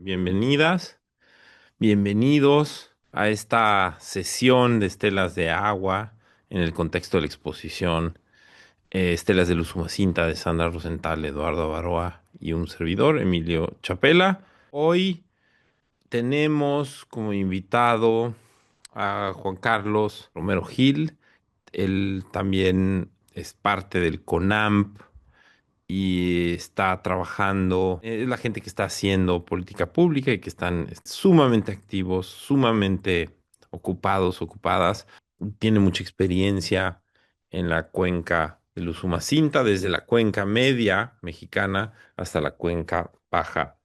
Bienvenidas, bienvenidos a esta sesión de estelas de agua en el contexto de la exposición Estelas de Luz Umacinta de Sandra Rosenthal, Eduardo Baroa y un servidor, Emilio Chapela. Hoy tenemos como invitado a Juan Carlos Romero Gil. Él también es parte del CONAMP y está trabajando, es la gente que está haciendo política pública y que están sumamente activos, sumamente ocupados, ocupadas. Tiene mucha experiencia en la cuenca del Usumacinta, desde la cuenca media mexicana hasta la cuenca baja,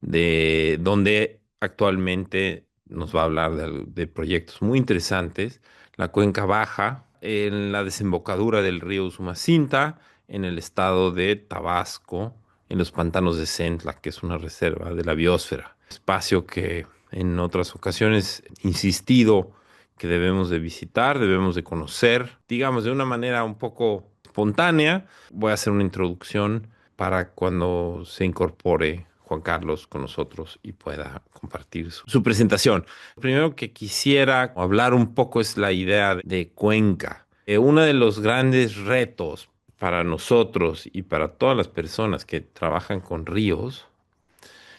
de donde actualmente nos va a hablar de proyectos muy interesantes. La cuenca baja, en la desembocadura del río Usumacinta, en el estado de Tabasco, en los pantanos de Centla, que es una reserva de la biosfera. Espacio que en otras ocasiones he insistido que debemos de visitar, debemos de conocer, digamos, de una manera un poco espontánea. Voy a hacer una introducción para cuando se incorpore Juan Carlos con nosotros y pueda compartir su presentación. Lo primero que quisiera hablar un poco es la idea de cuenca. Uno de los grandes retos para nosotros y para todas las personas que trabajan con ríos,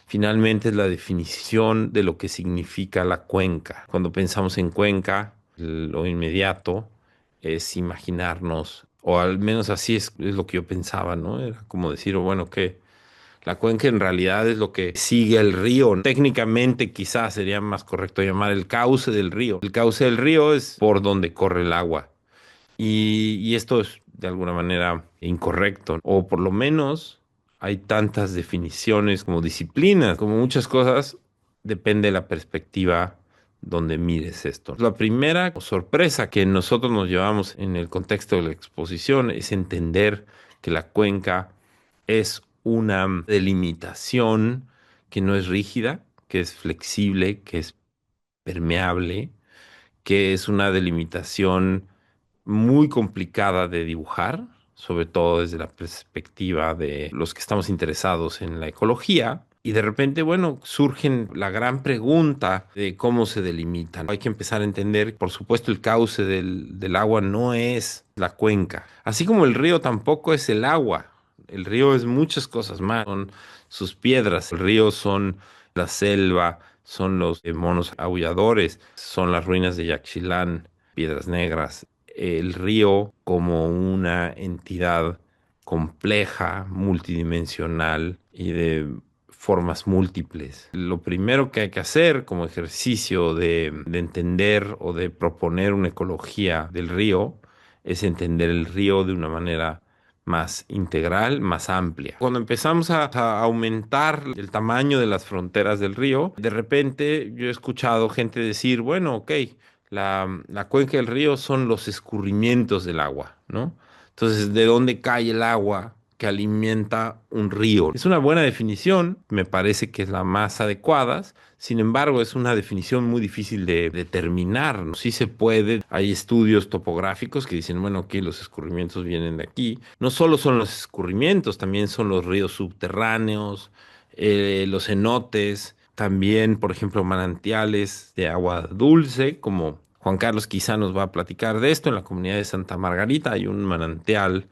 finalmente es la definición de lo que significa la cuenca. Cuando pensamos en cuenca, lo inmediato es imaginarnos, o al menos así es lo que yo pensaba, ¿no? Era como decir, bueno, que la cuenca en realidad es lo que sigue el río. Técnicamente quizás sería más correcto llamar el cauce del río. El cauce del río es por donde corre el agua. Y esto es de alguna manera incorrecto, o por lo menos hay tantas definiciones como disciplinas, como muchas cosas, depende de la perspectiva donde mires esto. La primera sorpresa que nosotros nos llevamos en el contexto de la exposición es entender que la cuenca es una delimitación que no es rígida, que es flexible, que es permeable, que es una delimitación muy complicada de dibujar, sobre todo desde la perspectiva de los que estamos interesados en la ecología. Y de repente, bueno, surge la gran pregunta de cómo se delimitan. Hay que empezar a entender, por supuesto, el cauce del agua no es la cuenca, así como el río tampoco es el agua. El río es muchas cosas más, son sus piedras, el río son la selva, son los monos aulladores, son las ruinas de Yaxchilán, Piedras Negras, el río como una entidad compleja, multidimensional y de formas múltiples. Lo primero que hay que hacer como ejercicio de entender o de proponer una ecología del río es entender el río de una manera más integral, más amplia. Cuando empezamos a aumentar el tamaño de las fronteras del río, de repente yo he escuchado gente decir, bueno, ok, la cuenca del río son los escurrimientos del agua, ¿no? Entonces, ¿de dónde cae el agua que alimenta un río? Es una buena definición, me parece que es la más adecuada. Sin embargo, es una definición muy difícil de determinar, ¿no? Sí se puede, hay estudios topográficos que dicen, bueno, aquí los escurrimientos vienen de aquí. No solo son los escurrimientos, también son los ríos subterráneos, los cenotes, también, por ejemplo, manantiales de agua dulce, como Juan Carlos quizá nos va a platicar de esto. En la comunidad de Santa Margarita hay un manantial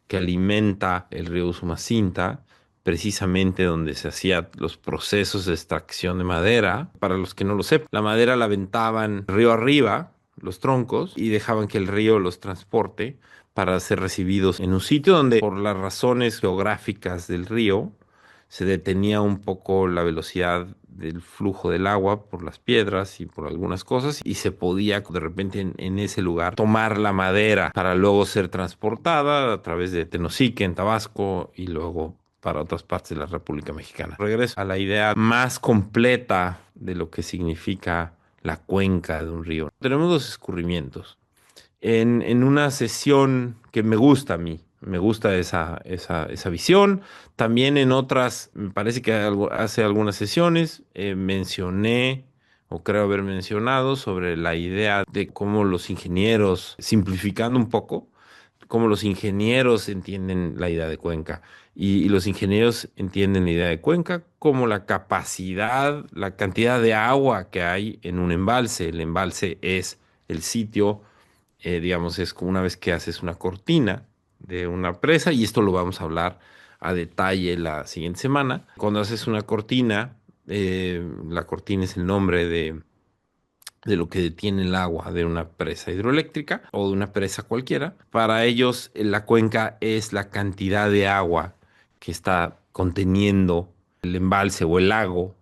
que alimenta el río Usumacinta, precisamente donde se hacían los procesos de extracción de madera. Para los que no lo sepan, la madera la aventaban río arriba, los troncos, y dejaban que el río los transporte para ser recibidos en un sitio donde, por las razones geográficas del río, se detenía un poco la velocidad del flujo del agua por las piedras y por algunas cosas y se podía de repente en ese lugar tomar la madera para luego ser transportada a través de Tenosique en Tabasco y luego para otras partes de la República Mexicana. Regreso a la idea más completa de lo que significa la cuenca de un río. Tenemos los escurrimientos. en una sesión que me gusta a mí. Me gusta esa visión. También en otras, me parece que hace algunas sesiones mencioné, o creo haber mencionado, sobre la idea de cómo los ingenieros, simplificando un poco, cómo los ingenieros entienden la idea de Cuenca. Y los ingenieros entienden la idea de Cuenca como la capacidad, la cantidad de agua que hay en un embalse. El embalse es el sitio, digamos, es como una vez que haces una cortina de una presa, y esto lo vamos a hablar a detalle la siguiente semana. Cuando haces una cortina, la cortina es el nombre de lo que detiene el agua de una presa hidroeléctrica o de una presa cualquiera. Para ellos, la cuenca es la cantidad de agua que está conteniendo el embalse o el lago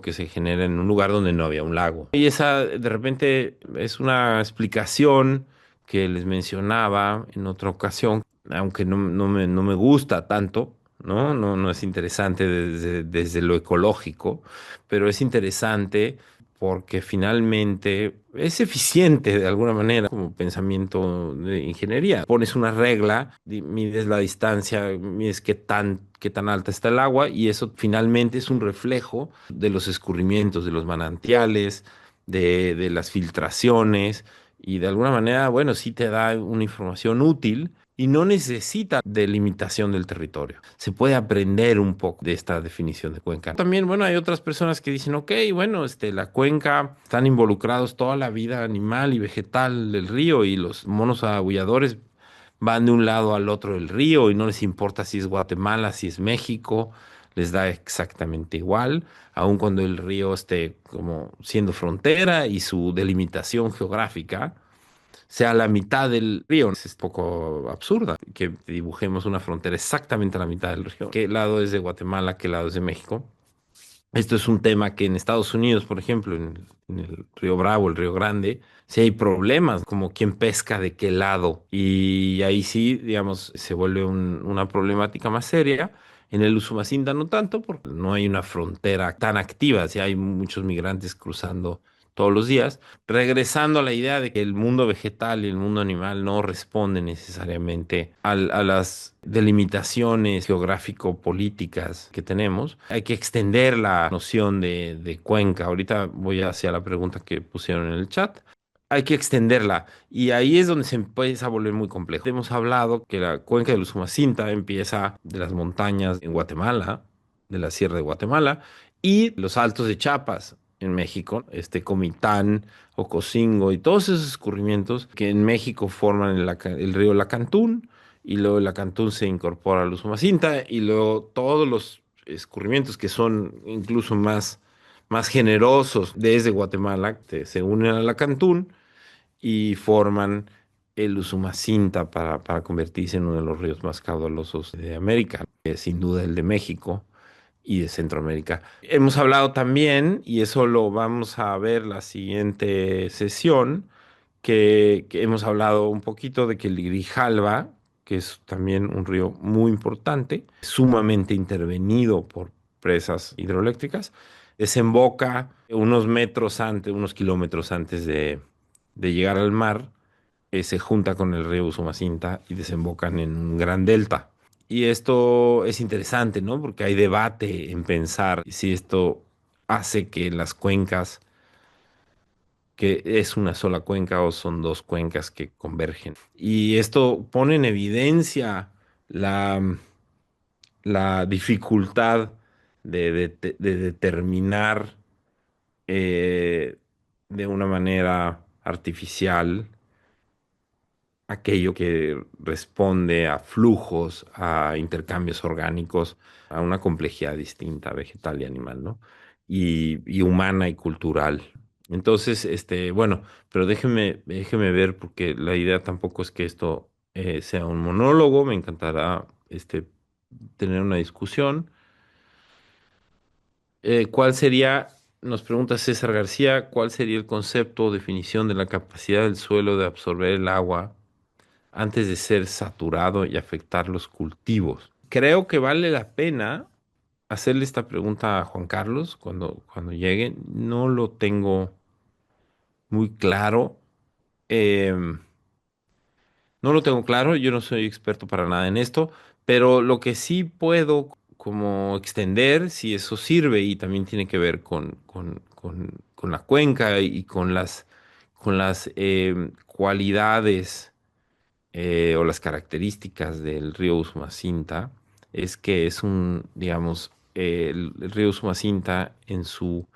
que se genera en un lugar donde no había un lago. Y esa de repente es una explicación que les mencionaba en otra ocasión, aunque no me gusta tanto. No es interesante desde lo ecológico, pero es interesante porque finalmente es eficiente de alguna manera como pensamiento de ingeniería. Pones una regla, mides la distancia, mides qué tan alta está el agua, y eso finalmente es un reflejo de los escurrimientos, de los manantiales, de las filtraciones, y de alguna manera, bueno, sí te da una información útil. Y no necesita delimitación del territorio. Se puede aprender un poco de esta definición de cuenca. También, bueno, hay otras personas que dicen, ok, bueno, la cuenca, están involucrados toda la vida animal y vegetal del río, y los monos aulladores van de un lado al otro del río y no les importa si es Guatemala, si es México, les da exactamente igual, aun cuando el río esté como siendo frontera y su delimitación geográfica sea la mitad del río. Es un poco absurda que dibujemos una frontera exactamente a la mitad del río. ¿Qué lado es de Guatemala? ¿Qué lado es de México? Esto es un tema que en Estados Unidos, por ejemplo, en el Río Bravo, el Río Grande, sí hay problemas, como quién pesca de qué lado. Y ahí sí, digamos, se vuelve una problemática más seria. En el Usumacinta no tanto, porque no hay una frontera tan activa, sí hay muchos migrantes cruzando todos los días. Regresando a la idea de que el mundo vegetal y el mundo animal no responden necesariamente a las delimitaciones geográfico-políticas que tenemos, hay que extender la noción de cuenca. Ahorita voy hacia la pregunta que pusieron en el chat. Hay que extenderla, y ahí es donde se empieza a volver muy complejo. Hemos hablado que la cuenca del Usumacinta empieza de las montañas en Guatemala, de la Sierra de Guatemala, y los Altos de Chiapas en México, Comitán, Ocosingo y todos esos escurrimientos que en México forman el río Lacantún, y luego el Lacantún se incorpora al Usumacinta, y luego todos los escurrimientos que son incluso más generosos desde Guatemala se unen al Lacantún y forman el Usumacinta para convertirse en uno de los ríos más caudalosos de América, sin duda el de México y de Centroamérica. Hemos hablado también, y eso lo vamos a ver la siguiente sesión, que hemos hablado un poquito de que el Grijalva, que es también un río muy importante, sumamente intervenido por presas hidroeléctricas, desemboca unos metros antes, unos kilómetros antes de llegar al mar, se junta con el río Usumacinta y desembocan en un gran delta. Y esto es interesante, ¿no? Porque hay debate en pensar si esto hace que las cuencas, que es una sola cuenca o son dos cuencas que convergen. Y esto pone en evidencia la, la dificultad de determinar de una manera artificial aquello que responde a flujos, a intercambios orgánicos, a una complejidad distinta, vegetal y animal, ¿no? Y humana y cultural. Entonces, bueno, pero déjeme ver, porque la idea tampoco es que esto sea un monólogo. Me encantará tener una discusión. ¿Cuál sería, nos pregunta César García, cuál sería el concepto o definición de la capacidad del suelo de absorber el agua antes de ser saturado y afectar los cultivos? Creo que vale la pena hacerle esta pregunta a Juan Carlos cuando llegue. No lo tengo muy claro. No lo tengo claro, yo no soy experto para nada en esto, pero lo que sí puedo como extender, si eso sirve y también tiene que ver con la cuenca y con las cualidades o las características del río Usumacinta, es que es digamos, el río Usumacinta en su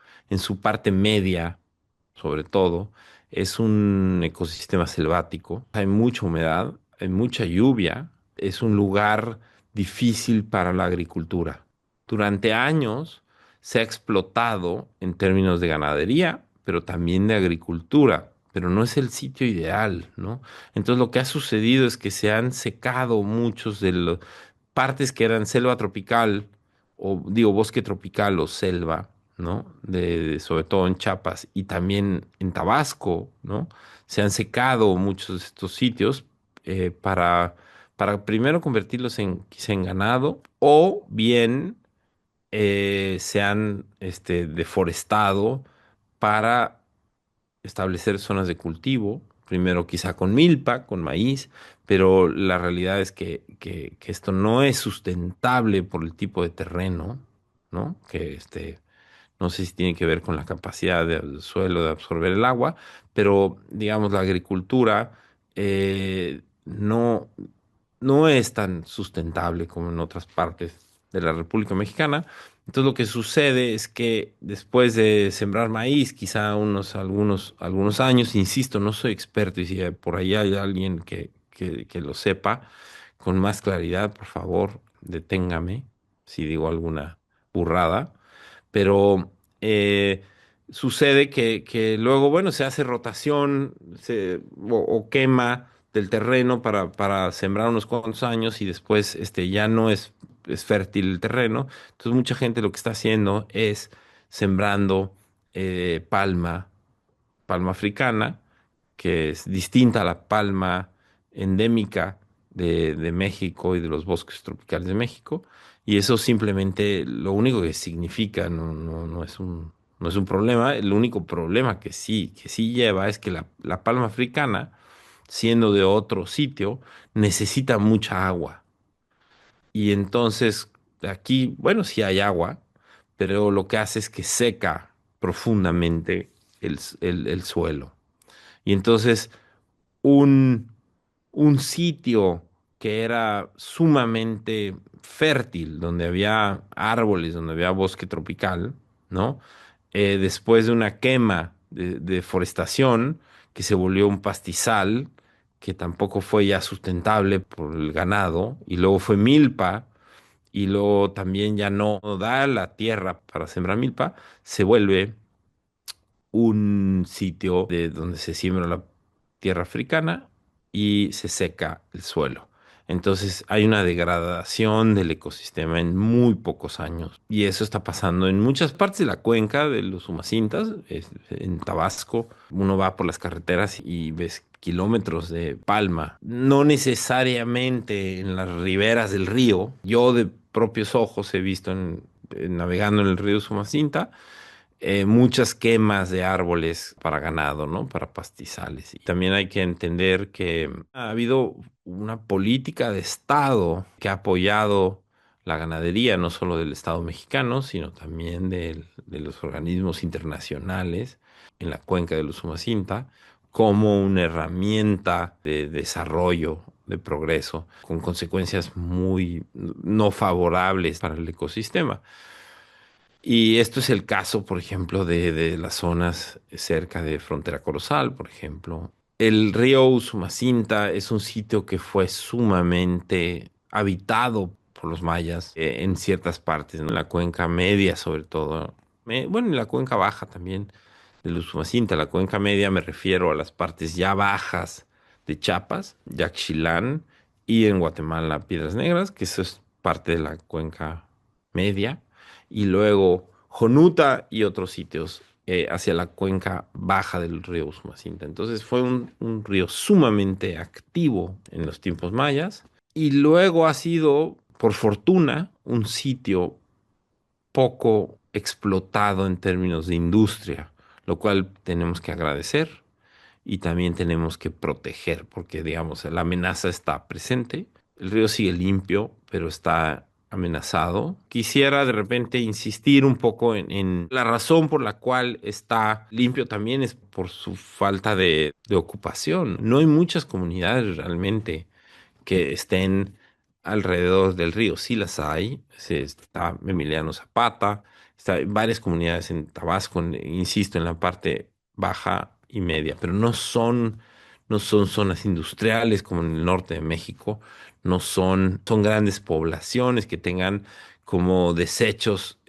parte media, sobre todo, es un ecosistema selvático. Hay mucha humedad, hay mucha lluvia, es un lugar difícil para la agricultura. Durante años se ha explotado en términos de ganadería, pero también de agricultura, pero no es el sitio ideal, ¿no? Entonces lo que ha sucedido es que se han secado muchos de las partes que eran selva tropical, o digo bosque tropical o selva, ¿no? Sobre todo en Chiapas y también en Tabasco, ¿no? Se han secado muchos de estos sitios para primero convertirlos en quizá en ganado o bien se han deforestado para establecer zonas de cultivo, primero quizá con milpa, con maíz, pero la realidad es que esto no es sustentable por el tipo de terreno, ¿no? No sé si tiene que ver con la capacidad del suelo de absorber el agua, pero digamos la agricultura no es tan sustentable como en otras partes de la República Mexicana. Entonces lo que sucede es que después de sembrar maíz, quizá algunos años, insisto, no soy experto y si por ahí hay alguien que lo sepa con más claridad, por favor, deténgame si digo alguna burrada, pero sucede que luego, bueno, se hace rotación o quema del terreno para sembrar unos cuantos años y después ya no es fértil el terreno. Entonces mucha gente lo que está haciendo es sembrando palma africana, que es distinta a la palma endémica de México y de los bosques tropicales de México. Y eso simplemente lo único que significa no es un problema. El único problema que sí lleva es que la palma africana, siendo de otro sitio, necesita mucha agua. Y entonces aquí, bueno, sí hay agua, pero lo que hace es que seca profundamente el suelo. Y entonces un, un sitio que era sumamente fértil, donde había árboles, donde había bosque tropical, ¿no? Después de una quema de deforestación que se volvió un pastizal, que tampoco fue ya sustentable por el ganado, y luego fue milpa, y luego también ya no da la tierra para sembrar milpa, se vuelve un sitio de donde se siembra la tierra africana y se seca el suelo. Entonces hay una degradación del ecosistema en muy pocos años y eso está pasando en muchas partes de la cuenca de los Umacintas, en Tabasco. Uno va por las carreteras y ves kilómetros de palma, no necesariamente en las riberas del río. Yo de propios ojos he visto navegando en el río Sumacinta muchas quemas de árboles para ganado, ¿no? Para pastizales. Y también hay que entender que ha habido una política de Estado que ha apoyado la ganadería, no solo del Estado mexicano, sino también de los organismos internacionales en la cuenca del Usumacinta, como una herramienta de desarrollo, de progreso, con consecuencias muy no favorables para el ecosistema. Y esto es el caso, por ejemplo, de las zonas cerca de Frontera Corozal, por ejemplo. El río Usumacinta es un sitio que fue sumamente habitado por los mayas en ciertas partes, ¿no? En la cuenca media, sobre todo. Bueno, en la cuenca baja también del Usumacinta. La cuenca media me refiero a las partes ya bajas de Chiapas, Yaxchilán y en Guatemala, Piedras Negras, que eso es parte de la cuenca media y luego Jonuta y otros sitios hacia la cuenca baja del río Usumacinta. Entonces fue un río sumamente activo en los tiempos mayas y luego ha sido, por fortuna, un sitio poco explotado en términos de industria, lo cual tenemos que agradecer. y también tenemos que proteger, porque digamos, la amenaza está presente. El río sigue limpio, pero está amenazado. Quisiera de repente insistir un poco en la razón por la cual está limpio también es por su falta de ocupación. No hay muchas comunidades realmente que estén alrededor del río. Sí las hay. Está Emiliano Zapata, está en varias comunidades en Tabasco, insisto, en la parte baja y media, pero no son zonas industriales como en el norte de México, no son, son grandes poblaciones que tengan como desechos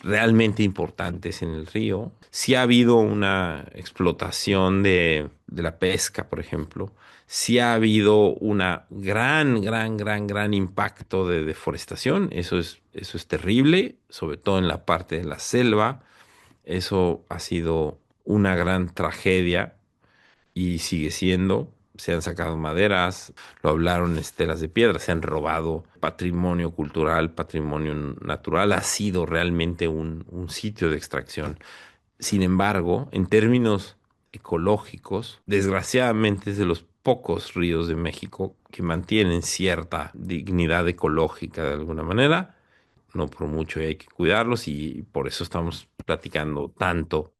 realmente importantes en el río. Sí ha habido una explotación de la pesca, por ejemplo. Sí ha habido una gran impacto de deforestación. Eso es terrible, sobre todo en la parte de la selva. Eso ha sido una gran tragedia y sigue siendo. Se han sacado maderas, lo hablaron estelas de piedra, se han robado patrimonio cultural, patrimonio natural. Ha sido realmente un sitio de extracción. Sin embargo, en términos ecológicos, desgraciadamente es de los pocos ríos de México que mantienen cierta dignidad ecológica de alguna manera. No por mucho hay que cuidarlos y por eso estamos platicando tanto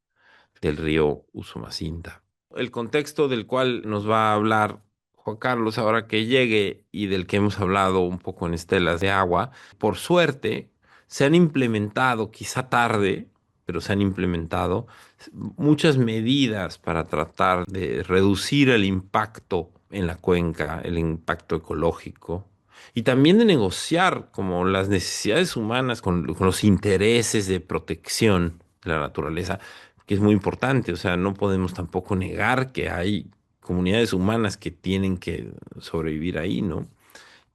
del río Usumacinta. El contexto del cual nos va a hablar Juan Carlos ahora que llegue y del que hemos hablado un poco en Estelas de Agua, por suerte se han implementado, quizá tarde, pero se han implementado muchas medidas para tratar de reducir el impacto en la cuenca, el impacto ecológico, y también de negociar como las necesidades humanas con los intereses de protección de la naturaleza, que es muy importante. O sea, no podemos tampoco negar que hay comunidades humanas que tienen que sobrevivir ahí, ¿no?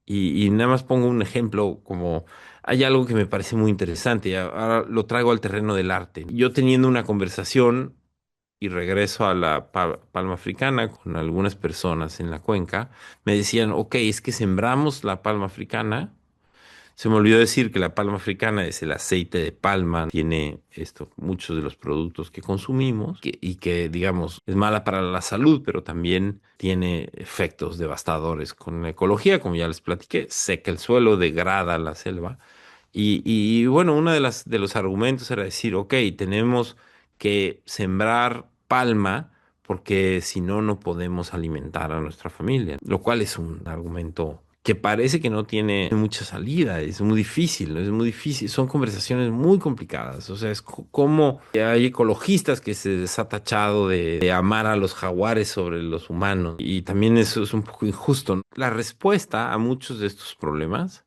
Y nada más pongo un ejemplo como hay algo que me parece muy interesante, y ahora lo traigo al terreno del arte. Yo teniendo una conversación y regreso a la palma africana con algunas personas en la cuenca, me decían, ok, es que sembramos la palma africana. Se me olvidó decir que la palma africana es el aceite de palma, tiene esto, muchos de los productos que consumimos y que, digamos, es mala para la salud, pero también tiene efectos devastadores con la ecología, como ya les platiqué, seca el suelo, degrada la selva. Y bueno, uno de de los argumentos era decir, ok, tenemos que sembrar palma porque si no, no podemos alimentar a nuestra familia, lo cual es un argumento que parece que no tiene mucha salida, es muy difícil, ¿no? Es muy difícil, son conversaciones muy complicadas, o sea, es como hay ecologistas que se les ha tachado de amar a los jaguares sobre los humanos y también eso es un poco injusto, ¿no? La respuesta a muchos de estos problemas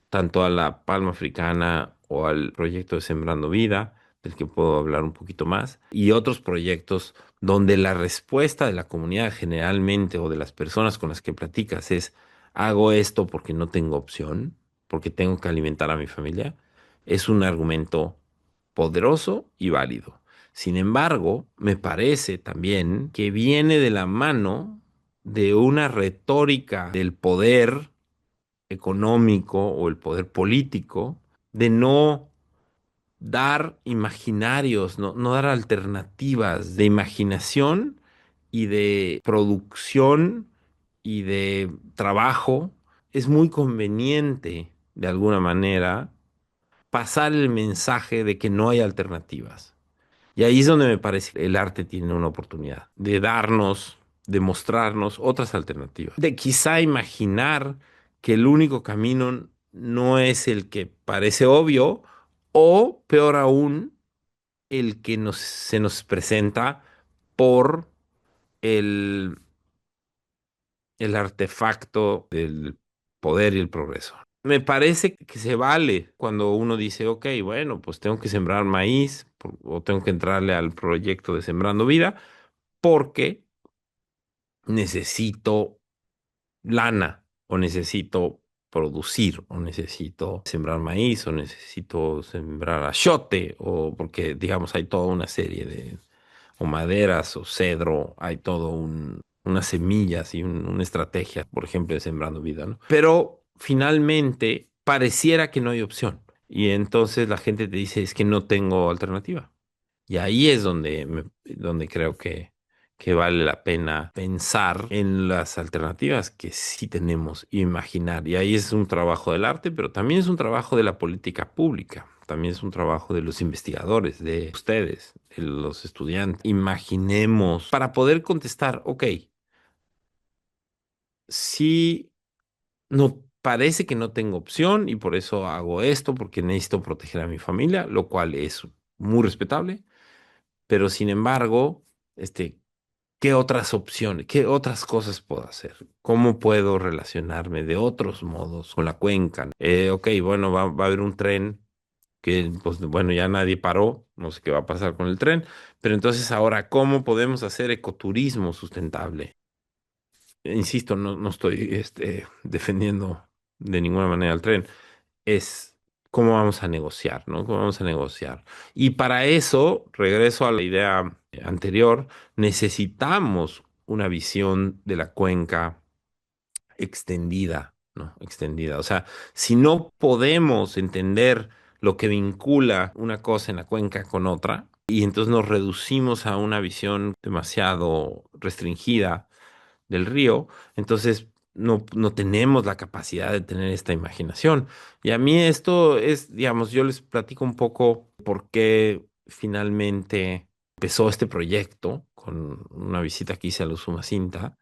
tanto a la palma africana o al proyecto de Sembrando Vida, del que puedo hablar un poquito más, y otros proyectos donde la respuesta de la comunidad generalmente o de las personas con las que platicas es, hago esto porque no tengo opción, porque tengo que alimentar a mi familia, es un argumento poderoso y válido. Sin embargo, me parece también que viene de la mano de una retórica del poder económico o el poder político de no dar imaginarios, no dar alternativas de imaginación y de producción y de trabajo. Es muy conveniente, de alguna manera, pasar el mensaje de que no hay alternativas. Y ahí es donde me parece que el arte tiene una oportunidad de darnos, de mostrarnos otras alternativas, de quizá imaginar que el único camino no es el que parece obvio o, peor aún, el que se nos presenta por el, el artefacto del poder y el progreso. Me parece que se vale cuando uno dice, ok, bueno, pues tengo que sembrar maíz o tengo que entrarle al proyecto de Sembrando Vida porque necesito lana o necesito producir o necesito sembrar maíz o necesito sembrar achiote o porque digamos hay toda una serie de o maderas o cedro, hay todo unas semillas y una estrategia, por ejemplo, de Sembrando Vida, ¿no? Pero finalmente pareciera que no hay opción y entonces la gente te dice es que no tengo alternativa. Y ahí es donde creo que vale la pena pensar en las alternativas que sí tenemos, imaginar. Y ahí es un trabajo del arte, pero también es un trabajo de la política pública. También es un trabajo de los investigadores, de ustedes, de los estudiantes. Imaginemos para poder contestar, ok, si no parece que no tengo opción y por eso hago esto, porque necesito proteger a mi familia, lo cual es muy respetable, pero sin embargo, ¿qué otras opciones, qué otras cosas puedo hacer? ¿Cómo puedo relacionarme de otros modos con la cuenca? Ok, bueno, va a haber un tren que, pues, bueno, ya nadie paró, no sé qué va a pasar con el tren, pero entonces ahora, ¿cómo podemos hacer ecoturismo sustentable? Insisto, no estoy, defendiendo de ninguna manera el tren, es cómo vamos a negociar, ¿no? ¿Cómo vamos a negociar? Y para eso, regreso a la idea anterior, necesitamos una visión de la cuenca extendida, ¿no? Extendida. O sea, si no podemos entender lo que vincula una cosa en la cuenca con otra, y entonces nos reducimos a una visión demasiado restringida del río, entonces no tenemos la capacidad de tener esta imaginación. Y a mí esto es, digamos, yo les platico un poco por qué finalmente empezó este proyecto con una visita que hice a los Umacinta.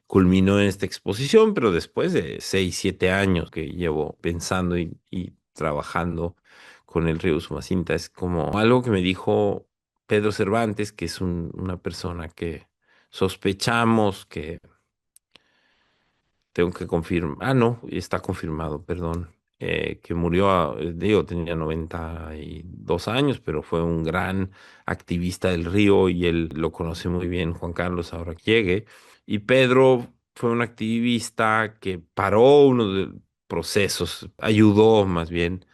Culminó en esta exposición, pero después de 6, 7 años que llevo pensando y trabajando con el río Usumacinta, es como algo que me dijo Pedro Cervantes, que es una persona que sospechamos que tengo que confirmar. Ah, no, está confirmado, perdón. Que murió, digo, tenía 92 años, pero fue un gran activista del río y él lo conoce muy bien, Juan Carlos, ahora que llegue. Y Pedro fue un activista que paró uno de los procesos, ayudó más bien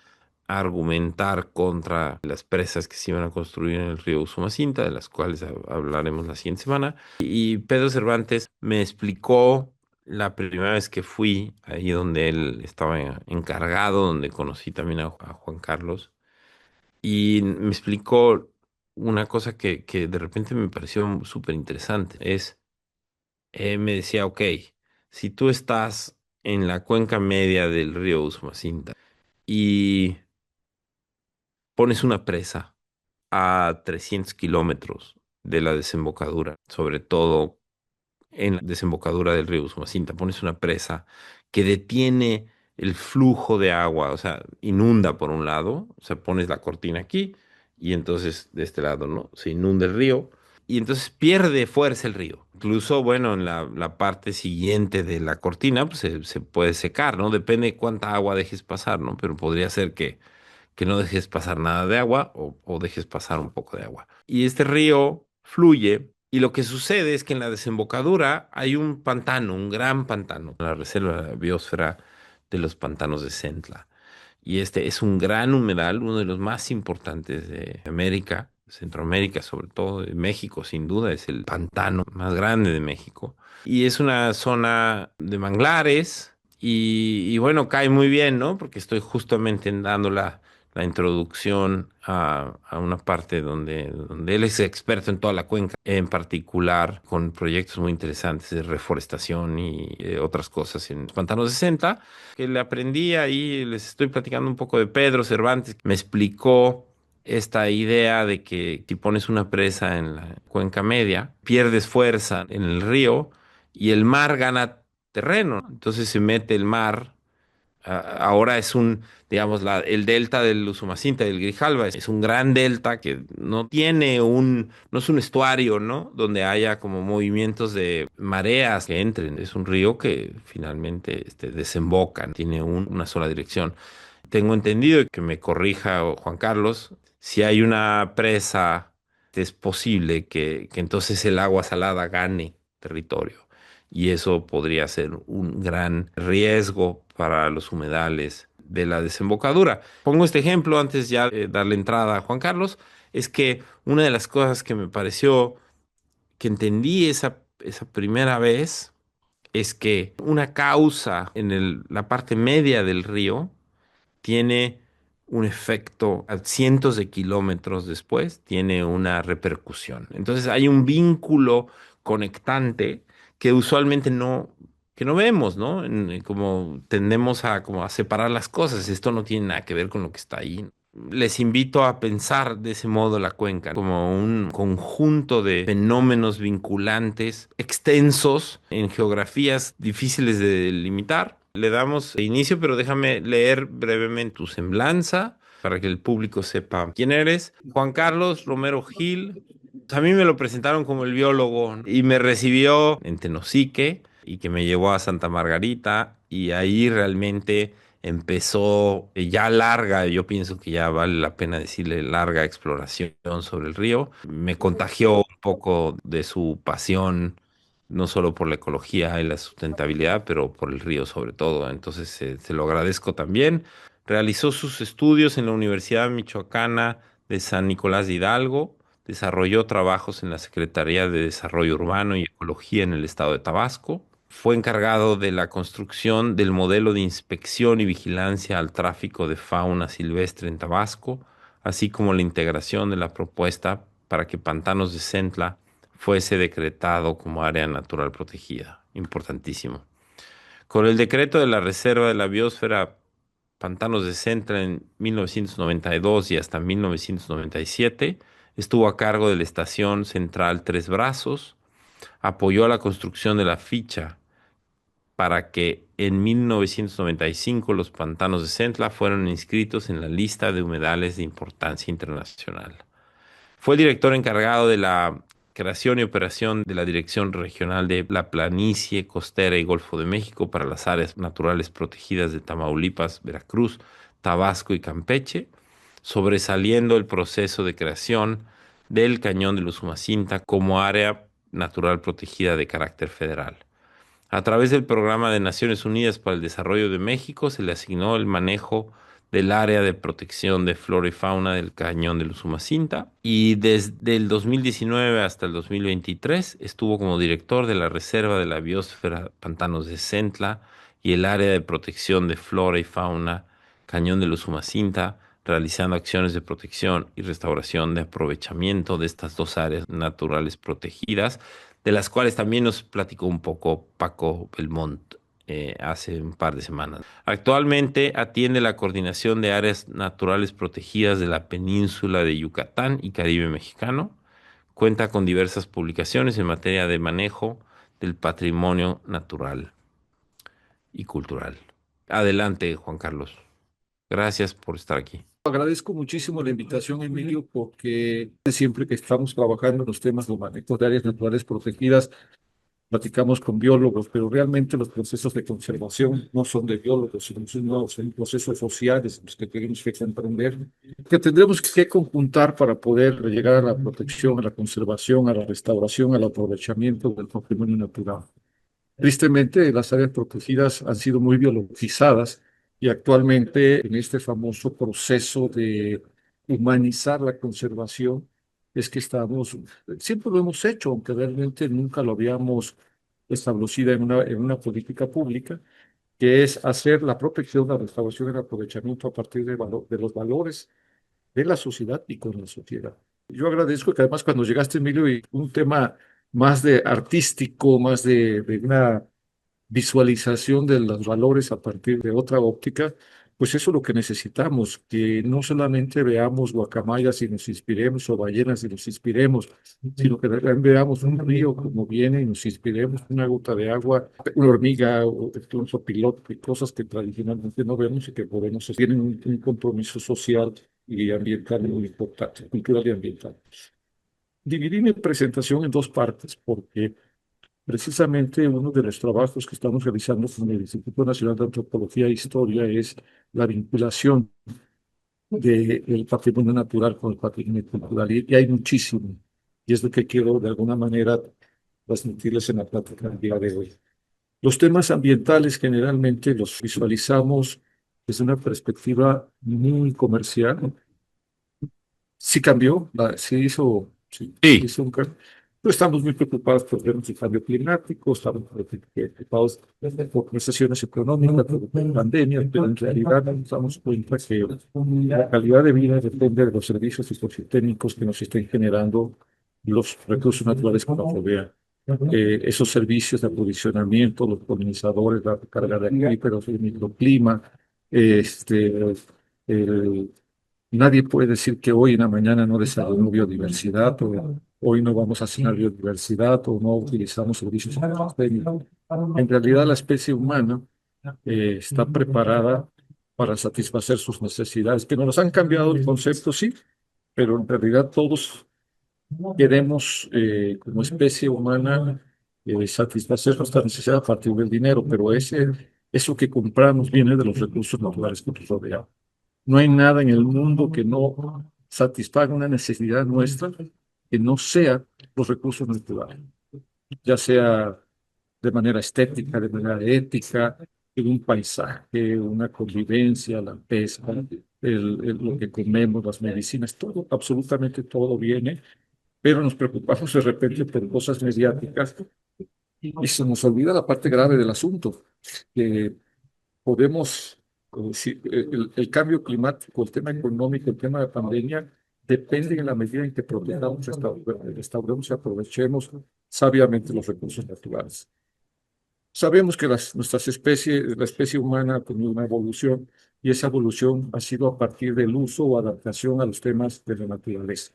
a argumentar contra las presas que se iban a construir en el río Usumacinta, de las cuales hablaremos la siguiente semana. Y Pedro Cervantes me explicó la primera vez que fui, ahí donde él estaba encargado, donde conocí también a Juan Carlos, y me explicó una cosa que de repente me pareció súper interesante. Me decía, ok, si tú estás en la cuenca media del río Usumacinta y pones una presa a 300 kilómetros de la desembocadura, sobre todo en la desembocadura del río Usumacinta, pones una presa que detiene el flujo de agua, o sea, inunda por un lado, o sea, pones la cortina aquí y entonces de este lado, ¿no? Se inunda el río y entonces pierde fuerza el río. Incluso, bueno, en la parte siguiente de la cortina, pues se puede secar, ¿no? Depende de cuánta agua dejes pasar, ¿no? Pero podría ser que no dejes pasar nada de agua o dejes pasar un poco de agua. Y este río fluye y lo que sucede es que en la desembocadura hay un pantano, un gran pantano, la reserva de la biosfera de los pantanos de Centla. Y este es un gran humedal, uno de los más importantes de América, Centroamérica, sobre todo de México, sin duda, es el pantano más grande de México. Y es una zona de manglares y bueno, cae muy bien, ¿no? Porque estoy justamente dando la introducción a una parte donde él es experto en toda la cuenca, en particular con proyectos muy interesantes de reforestación y otras cosas en los pantanos de Senta, que le aprendí ahí, les estoy platicando un poco de Pedro Cervantes, me explicó esta idea de que si pones una presa en la cuenca media, pierdes fuerza en el río y el mar gana terreno. Entonces se mete el mar. Ahora es digamos, el delta del Usumacinta, del Grijalva, es un gran delta que no es un estuario, ¿no? Donde haya como movimientos de mareas que entren. Es un río que finalmente desemboca, tiene una sola dirección. Tengo entendido, y que me corrija Juan Carlos, si hay una presa, es posible que entonces el agua salada gane territorio. Y eso podría ser un gran riesgo para los humedales de la desembocadura. Pongo este ejemplo antes ya de darle entrada a Juan Carlos, es que una de las cosas que me pareció que entendí esa primera vez es que una causa en la parte media del río tiene un efecto a cientos de kilómetros después, tiene una repercusión. Entonces hay un vínculo conectante que usualmente que no vemos, ¿no? Como tendemos a, como a separar las cosas. Esto no tiene nada que ver con lo que está ahí. Les invito a pensar de ese modo la cuenca, como un conjunto de fenómenos vinculantes, extensos, en geografías difíciles de delimitar. Le damos inicio, pero déjame leer brevemente tu semblanza para que el público sepa quién eres. Juan Carlos Romero Gil. A mí me lo presentaron como el biólogo y me recibió en Tenosique y que me llevó a Santa Margarita y ahí realmente empezó ya larga, yo pienso que ya vale la pena decirle larga exploración sobre el río. Me contagió un poco de su pasión, no solo por la ecología y la sustentabilidad, pero por el río sobre todo. Entonces se lo agradezco también. Realizó sus estudios en la Universidad Michoacana de San Nicolás de Hidalgo. Desarrolló trabajos en la Secretaría de Desarrollo Urbano y Ecología en el estado de Tabasco. Fue encargado de la construcción del modelo de inspección y vigilancia al tráfico de fauna silvestre en Tabasco, así como la integración de la propuesta para que Pantanos de Centla fuese decretado como área natural protegida. Importantísimo. Con el decreto de la Reserva de la Biosfera Pantanos de Centla en 1992 y hasta 1997, estuvo a cargo de la Estación Central Tres Brazos, apoyó la construcción de la ficha para que en 1995 los pantanos de Centla fueran inscritos en la lista de humedales de importancia internacional. Fue el director encargado de la creación y operación de la Dirección Regional de la Planicie Costera y Golfo de México para las áreas naturales protegidas de Tamaulipas, Veracruz, Tabasco y Campeche, sobresaliendo el proceso de creación del Cañón de Usumacinta como área natural protegida de carácter federal. A través del Programa de Naciones Unidas para el Desarrollo de México se le asignó el manejo del área de protección de flora y fauna del Cañón de Usumacinta y desde el 2019 hasta el 2023 estuvo como director de la Reserva de la Biosfera Pantanos de Centla y el área de protección de flora y fauna Cañón de Usumacinta, realizando acciones de protección y restauración de aprovechamiento de estas dos áreas naturales protegidas de las cuales también nos platicó un poco Paco Belmont hace un par de semanas. Actualmente atiende la coordinación de áreas naturales protegidas de la península de Yucatán y Caribe mexicano. Cuenta con diversas publicaciones en materia de manejo del patrimonio natural y cultural. Adelante, Juan Carlos. Gracias por estar aquí. Agradezco muchísimo la invitación, Emilio, porque siempre que estamos trabajando en los temas de manejo de áreas naturales protegidas, platicamos con biólogos, pero realmente los procesos de conservación no son de biólogos, son procesos sociales en los que tenemos que comprender, que tendremos que conjuntar para poder llegar a la protección, a la conservación, a la restauración, al aprovechamiento del patrimonio natural. Tristemente, las áreas protegidas han sido muy biologizadas y actualmente en este famoso proceso de humanizar la conservación es que siempre lo hemos hecho, aunque realmente nunca lo habíamos establecido en una política pública, que es hacer la protección, la restauración y el aprovechamiento a partir de los valores de la sociedad y con la sociedad. Yo agradezco que además cuando llegaste, Emilio, y un tema más de artístico, más de una visualización de los valores a partir de otra óptica, pues eso es lo que necesitamos, que no solamente veamos guacamayas y nos inspiremos o ballenas y nos inspiremos, sino que veamos un río como viene y nos inspiremos, una gota de agua, una hormiga o un sopilote, cosas que tradicionalmente no vemos y que podemos, tienen un compromiso social y ambiental muy importante, cultural y ambiental. Dividí mi presentación en dos partes porque precisamente uno de los trabajos que estamos realizando con el Instituto Nacional de Antropología e Historia es la vinculación del patrimonio natural con el patrimonio cultural. Y hay muchísimo. Y es lo que quiero de alguna manera transmitirles en la plática del día de hoy. Los temas ambientales generalmente los visualizamos desde una perspectiva muy comercial. Sí cambió, sí Sí, hizo un cambio. Pero estamos muy preocupados por temas de cambio climático, estamos preocupados por prestaciones económicas, por pandemia, pero en realidad nos damos cuenta que la calidad de vida depende de los servicios ecosistémicos que nos estén generando los recursos naturales que nos rodean. esos servicios de aprovisionamiento, los polinizadores, la carga de acuíferos, el microclima. Este, el- Nadie puede decir que hoy en la mañana no desarrollamos biodiversidad o hoy no vamos a hacer biodiversidad o no utilizamos servicios ecosistémicos. En realidad, la especie humana está preparada para satisfacer sus necesidades, que nos han cambiado el concepto, sí, pero en realidad todos queremos, como especie humana, satisfacer nuestra necesidad a partir del dinero, pero eso que compramos viene de los recursos naturales que nos rodean. No hay nada en el mundo que no satisfaga una necesidad nuestra que no sea los recursos naturales, ya sea de manera estética, de manera ética, en un paisaje, una convivencia, la pesca, lo que comemos, las medicinas, todo, absolutamente todo viene, pero nos preocupamos de repente por cosas mediáticas y se nos olvida la parte grave del asunto, que podemos, si el cambio climático, el tema económico, el tema de la pandemia, depende en la medida en que protejamos, restauremos y aprovechemos sabiamente los recursos naturales. Sabemos que nuestras especies, la especie humana ha tenido una evolución y esa evolución ha sido a partir del uso o adaptación a los temas de la naturaleza.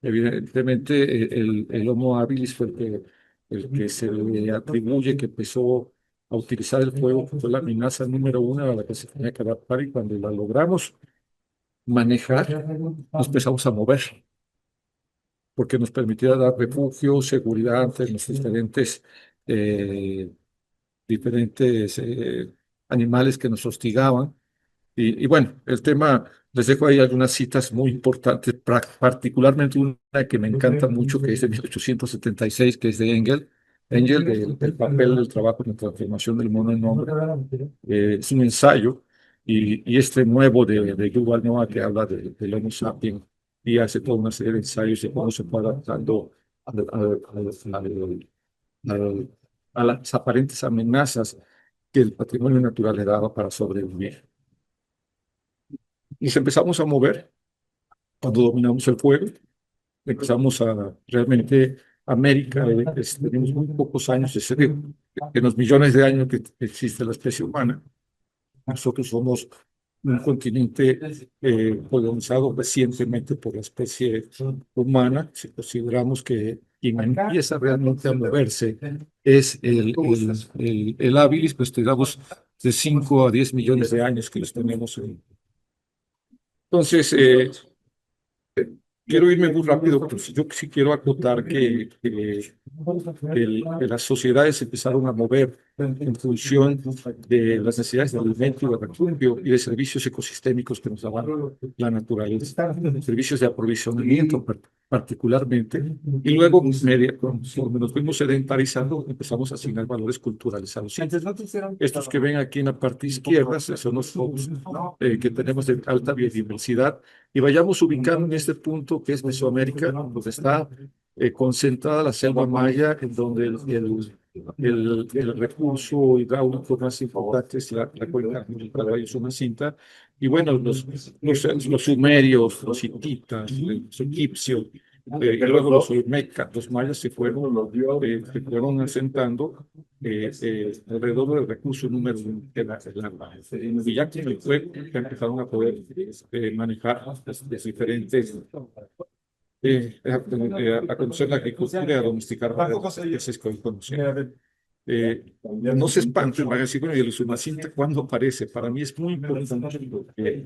Evidentemente, el Homo habilis fue el que se le atribuye que empezó a utilizar el fuego, que fue la amenaza número uno a la que se tenía que adaptar y cuando la logramos manejar, nos empezamos a mover porque nos permitía dar refugio, seguridad ante los eh, diferentes animales que nos hostigaban. Y bueno, el tema, les dejo ahí algunas citas muy importantes, particularmente una que me encanta mucho, que es de 1876, que es de Engel, del papel del trabajo en la transformación del mono en hombre. Es un ensayo, y este nuevo de Yuval Noah que habla del Homo sapiens y hace toda una serie de ensayos de cómo se fue adaptando al- a las aparentes amenazas que el patrimonio natural le daba para sobrevivir. Nos empezamos a mover cuando dominamos el fuego, empezamos a realmente América, tenemos muy pocos años, en los millones de años que existe la especie humana. Nosotros somos un continente colonizado recientemente por la especie humana. Si consideramos que quien empieza realmente a moverse es el habilis, pues digamos de 5 a 10 millones de años que los tenemos. Entonces, quiero irme muy rápido, pero yo sí quiero acotar que las sociedades empezaron a mover en función de las necesidades de alimento y de refugio y de servicios ecosistémicos que nos daban la naturaleza, servicios de aprovisionamiento particularmente, y luego, conforme nos fuimos sedentarizando, empezamos a asignar valores culturales a los sitios. Estos que ven aquí en la parte izquierda son los focos que tenemos de alta biodiversidad, y vayamos ubicando en este punto que es Mesoamérica, donde está concentrada la selva maya, en donde el recurso hidráulico más importante es la cuenca del Usumacinta. Y bueno, los sumerios, los hititas, los egipcios, y luego los olmecas, los mayas se fueron asentando alrededor del recurso número uno, que era el agua. Y ya con el fuego ya empezaron a poder manejar las diferentes a conocer la agricultura y a domesticar varias especies que hoy conocemos. No se espanten, van a decir, bueno, y el Usumacinta, ¿cuándo aparece? Para mí es muy importante algo que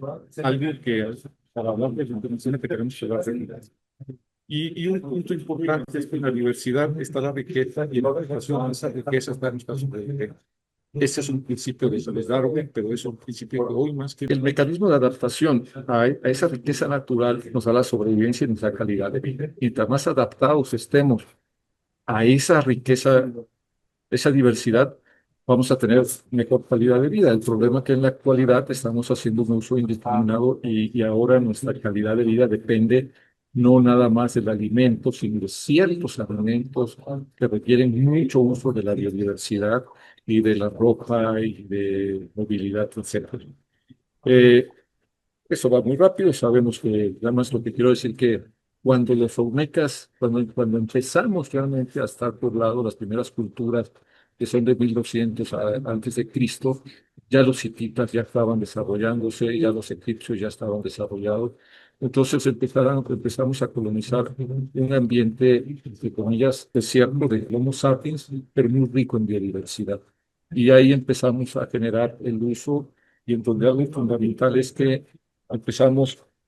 para hablar de la información que tenemos hablar de. Y un punto importante es que en la diversidad está la riqueza y en la relación a esa riqueza está nuestra sobrevivencia. Ese es un principio de Darwin, pero es un principio que hoy más que... El mecanismo de adaptación a esa riqueza natural nos da la sobrevivencia y nos da calidad de vida. Mientras más adaptados estemos a esa riqueza, esa diversidad, vamos a tener mejor calidad de vida. El problema es que en la actualidad estamos haciendo un uso indiscriminado y ahora nuestra calidad de vida depende no nada más del alimento, sino de ciertos alimentos que requieren mucho uso de la biodiversidad y de la ropa y de movilidad, etcétera. Eh, Eso va muy rápido, sabemos que, además lo que quiero decir que Cuando los olmecas, cuando empezamos realmente a estar poblados, las primeras culturas que son de 1200 antes de Cristo, ya los hititas ya estaban desarrollándose, ya los egipcios ya estaban desarrollados. Entonces empezamos a colonizar un ambiente, entre comillas, desierto de Homo sapiens, pero muy rico en biodiversidad. Y ahí empezamos a generar el uso, y en donde algo fundamental es que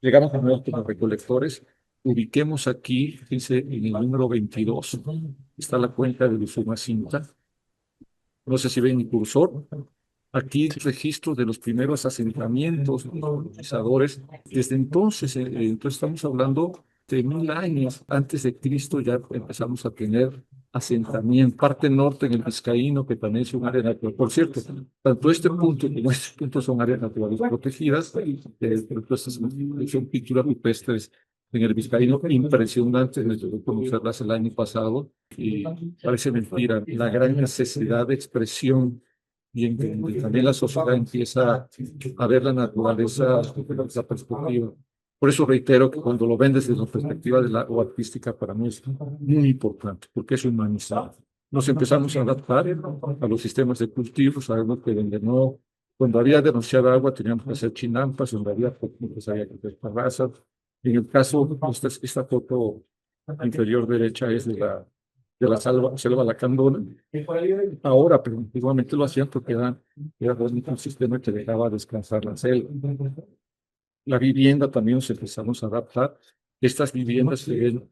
llegamos a nuevos como recolectores. Ubiquemos aquí, dice en el número 22, está la cuenca de Usumacinta. No sé si ven mi cursor. Aquí el registro de los primeros asentamientos de los colonizadores. Desde entonces estamos hablando de 1000 años antes de Cristo, ya empezamos a tener asentamiento. Parte norte en el Vizcaíno, que también es un área natural. Por cierto, tanto este punto como este punto son áreas naturales protegidas. Entonces, son pinturas rupestres en el Vizcaíno impresionantes. Me tocó conocerlas el año pasado y parece mentira la gran necesidad de expresión y en que también la sociedad empieza a ver la naturaleza desde esa perspectiva. Por eso reitero que cuando lo ven desde la perspectiva de la o artística, para mí es muy importante, porque es humanizar. Nos empezamos a adaptar a los sistemas de cultivo, sabemos que cuando había demasiada agua teníamos que hacer chinampas, donde había poco, pues había que hacer terrazas. En el caso, esta foto inferior derecha es de la selva lacandona. Ahora, pero antiguamente lo hacían porque era realmente un sistema que dejaba descansar la selva. La vivienda también nos empezamos a adaptar. Estas viviendas se ven,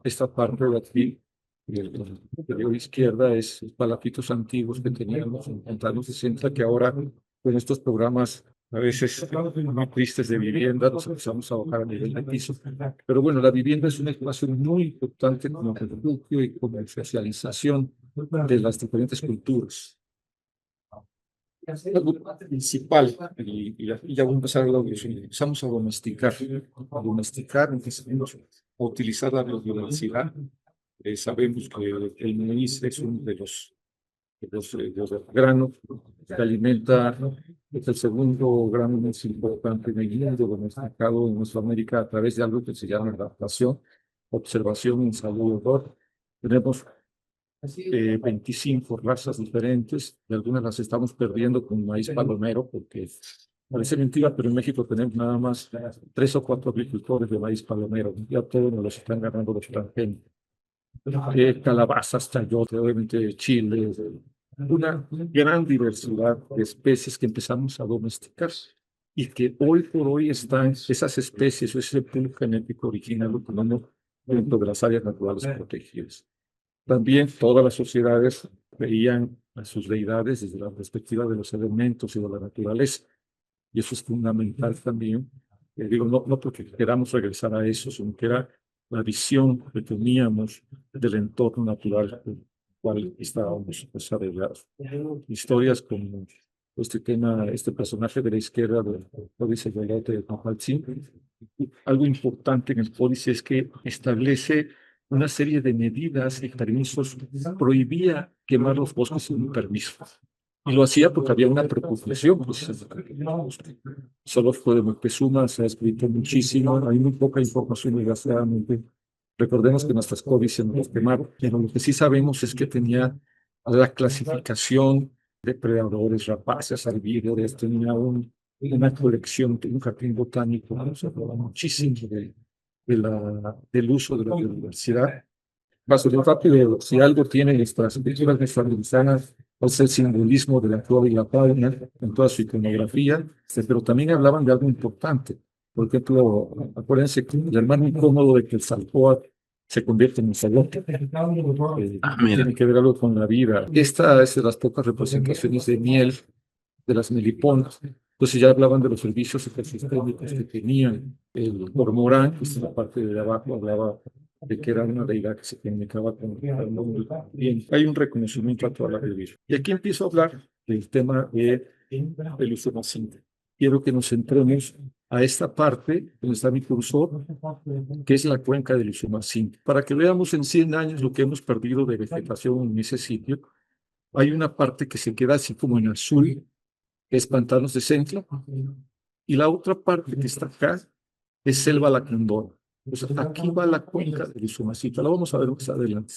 esta parte de aquí, el interior izquierda es palafitos antiguos que teníamos en los 60, que ahora con estos programas a veces muy tristes de vivienda, nos empezamos a bajar a nivel de piso. Pero bueno, la vivienda es un espacio muy importante como refugio y como socialización de las diferentes culturas. Algo principal, y ya voy a empezar a empezamos a domesticar, empezamos a utilizar la biodiversidad. Sabemos que el maíz es uno de los granos que alimenta, es el segundo grano más importante en el mundo, domesticado en nuestra América a través de algo que se llama adaptación, observación, ensayo y error. Tenemos 25 razas diferentes, y algunas las estamos perdiendo con maíz palomero, porque parece mentira, pero en México tenemos nada más 3 o 4 agricultores de maíz palomero, ya todos nos los están ganando los extranjeros. Calabazas, chayote, obviamente chiles, una gran diversidad de especies que empezamos a domesticar y que hoy por hoy están esas especies o ese pool genético original lo tenemos dentro de las áreas naturales protegidas. También todas las sociedades veían a sus deidades desde la perspectiva de los elementos y de la naturaleza. Y eso es fundamental también. Digo, no porque queramos regresar a eso, sino que era la visión que teníamos del entorno natural con el cual estábamos desarrollados. Historias como este tema, este personaje de la izquierda del Códice de Campaltzin. Algo importante en el códice es que establece una serie de medidas y permisos, prohibía quemar los bosques sin permiso. Y lo hacía porque había una preocupación, pues, solo fue de Moctezuma, se ha escrito muchísimo, hay muy poca información, desgraciadamente. Recordemos que nuestras códices nos quemaron, pero lo que sí sabemos es que tenía la clasificación de depredadores, rapaces, herbívoros, tenía una colección, un jardín botánico, se hablaba muchísimo del uso de la biodiversidad. Paso muy rápido, si algo tiene nuestras culturas mesoamericanas, es el simbolismo de la flora y la fauna en toda su iconografía, pero también hablaban de algo importante. Por ejemplo, acuérdense que el hermano incómodo de que el Quetzalcóatl se convierte en un salote, Ah, mira. tiene que ver algo con la vida. Esta es de las pocas representaciones de miel de las meliponas. Entonces ya hablaban de los servicios ecosistémicos que tenían. El cormorán, que es la parte de abajo, hablaba de que era una deidad que se comunicaba con el mundo. Bien, hay un reconocimiento a toda la biodiversidad. Y aquí empiezo a hablar del tema del uso masivo. Quiero que nos centremos a esta parte, donde está mi cursor, que es la cuenca del Usumacinta, para que veamos en 100 años lo que hemos perdido de vegetación en ese sitio. Hay una parte que se queda así como en azul, que es pantanos de Centla, y la otra parte que está acá es selva lacandona. Pues aquí va la cuenca del Usumacinta, la vamos a ver más adelante.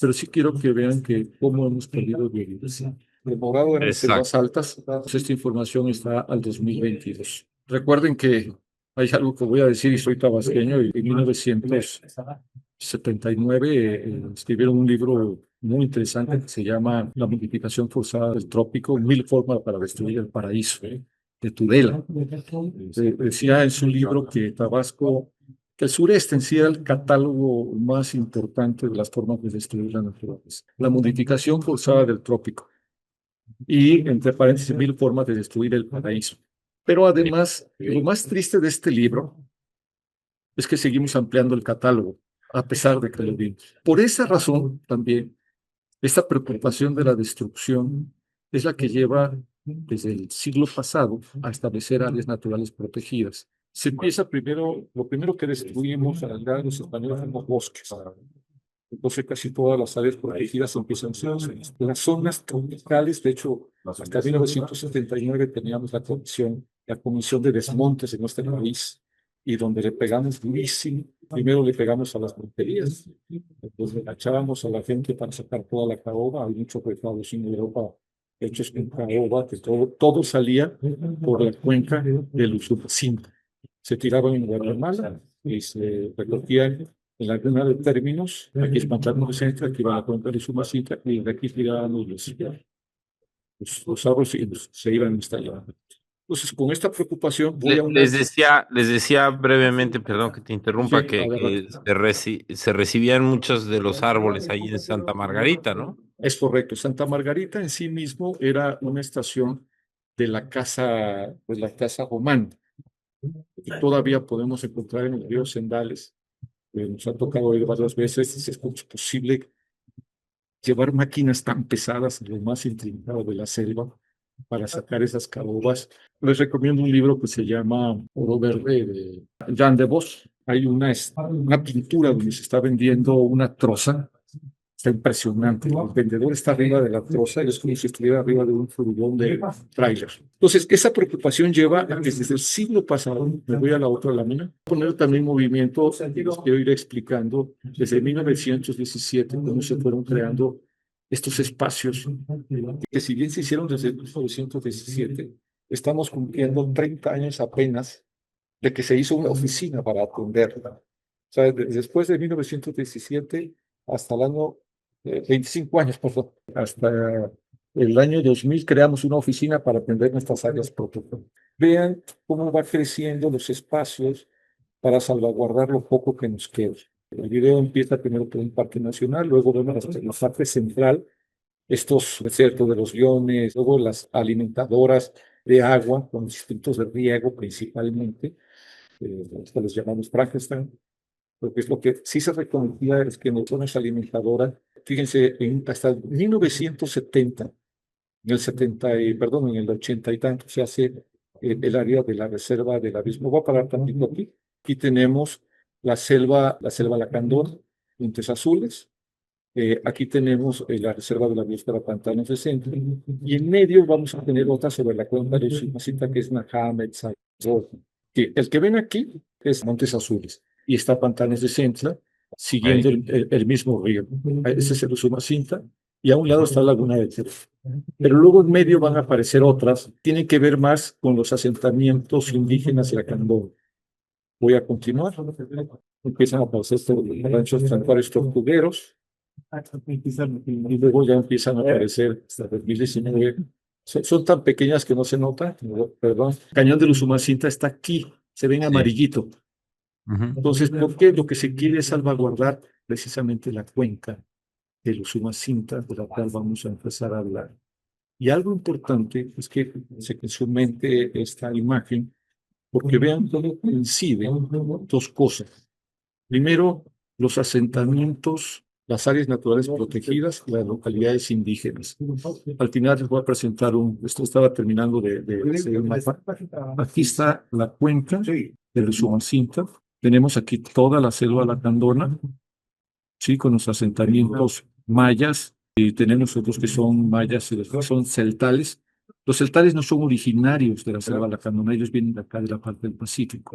Pero sí quiero que vean que cómo hemos perdido biodiversidad. El morado eran las selvas Exacto. altas, pues esta información está al 2022. Recuerden que hay algo que voy a decir y soy tabasqueño y en 1979 escribieron un libro muy interesante que se llama La modificación forzada del trópico, 1000 formas para destruir el paraíso, de Tudela. Decía en su libro que Tabasco, que el sureste en sí era el catálogo más importante de las formas de destruir la naturaleza. La modificación forzada del trópico y, entre paréntesis, 1000 formas de destruir el paraíso. Pero además, lo más triste de este libro es que seguimos ampliando el catálogo, a pesar de que lo vimos. Por esa razón, también, esta preocupación de la destrucción es la que lleva desde el siglo pasado a establecer áreas naturales protegidas. Se empieza primero, lo primero que destruimos a los españoles fueron los bosques. Entonces casi todas las áreas protegidas empiezan a ser las zonas tropicales. De hecho, hasta 1979 teníamos la comisión de desmontes en nuestro país, y donde le pegamos durísimo. Primero le pegamos a las monterías, entonces echábamos a la gente para sacar toda la caoba. Hay muchos recados en Europa hechos con caoba, que todo salía por la cuenca del Usumacinta. Se tiraban en Guatemala y se recogían en la laguna de términos. Aquí es Pantano de Centro, aquí va la cuenca del Usumacinta, y de aquí tirábamos los árboles y se iban instalando. Entonces, con esta preocupación voy a una... Les decía brevemente, perdón que te interrumpa, Sí, adelante. que se recibían muchos de los árboles ahí en Santa Margarita, ¿no? Es correcto. Santa Margarita en sí mismo era una estación de la casa romana. Y todavía podemos encontrar en el río Sendales. Nos ha tocado ir varias veces y es posible llevar máquinas tan pesadas en lo más intrincado de la selva para sacar esas caobas. Les recomiendo un libro que se llama Oro Verde de Jean de Vos. Hay una pintura donde se está vendiendo una troza. Está impresionante. El vendedor está arriba de la troza y es como si estuviera arriba de un furgón de tráiler. Entonces, esa preocupación lleva a que desde el siglo pasado, me voy a la otra lámina, poner también movimiento, les quiero ir explicando desde 1917 cómo se fueron creando estos espacios, que si bien se hicieron desde 1917, estamos cumpliendo 30 años apenas de que se hizo una oficina para atenderla. O sea, después de 1917 hasta el año 25 años, perdón, hasta el año 2000 creamos una oficina para atender nuestras áreas protegidas. Vean cómo va creciendo los espacios para salvaguardar lo poco que nos queda. El video empieza primero por un parque nacional, luego vemos la parte central, estos desiertos de los leones, luego las alimentadoras de agua con distritos de riego principalmente, que les llamamos Frankenstein, porque es lo que sí se reconocía, es que en las zonas alimentadoras, fíjense, hasta 1970, en el 70, perdón, en el 80 y tanto, se hace el área de la reserva del abismo. Voy a parar tantito aquí. Aquí tenemos la selva Lacandona, Montes Azules. Aquí tenemos la reserva de la biosfera Pantanos de Centro, y en medio vamos a tener otra sobre la cuenca de Usumacinta, que es Najama, que el que ven aquí es Montes Azules y está Pantanes de Centro, siguiendo Ok. el mismo río. Ese es el Usumacinta, y a un lado está la Laguna de Tierra. Pero luego en medio van a aparecer otras, tienen que ver más con los asentamientos indígenas de Acandón. Voy a continuar. Empiezan a aparecer estos ranchos tranquillos tortugueros, y luego ya empiezan a aparecer hasta 2019. Son tan pequeñas que no se notan, perdón. Cañón del Usumacinta está aquí, se ven Sí. amarillito. Ujú. Entonces, ¿por qué? Lo que se quiere es salvaguardar precisamente la cuenca del Usumacinta, de la cual vamos a empezar a hablar. Y algo importante es que se que en su mente esta imagen, porque vean cómo coinciden dos cosas. Primero, los asentamientos, las áreas naturales protegidas y las localidades indígenas. Al final les voy a presentar esto estaba terminando de hacer el mapa. Aquí está la cuenca del Usumacinta. Tenemos aquí toda la selva lacandona, sí, con los asentamientos mayas, y tenemos otros que son mayas y los que son celtales. Los celtares no son originarios de la selva lacandona, ellos vienen de acá, de la parte del Pacífico.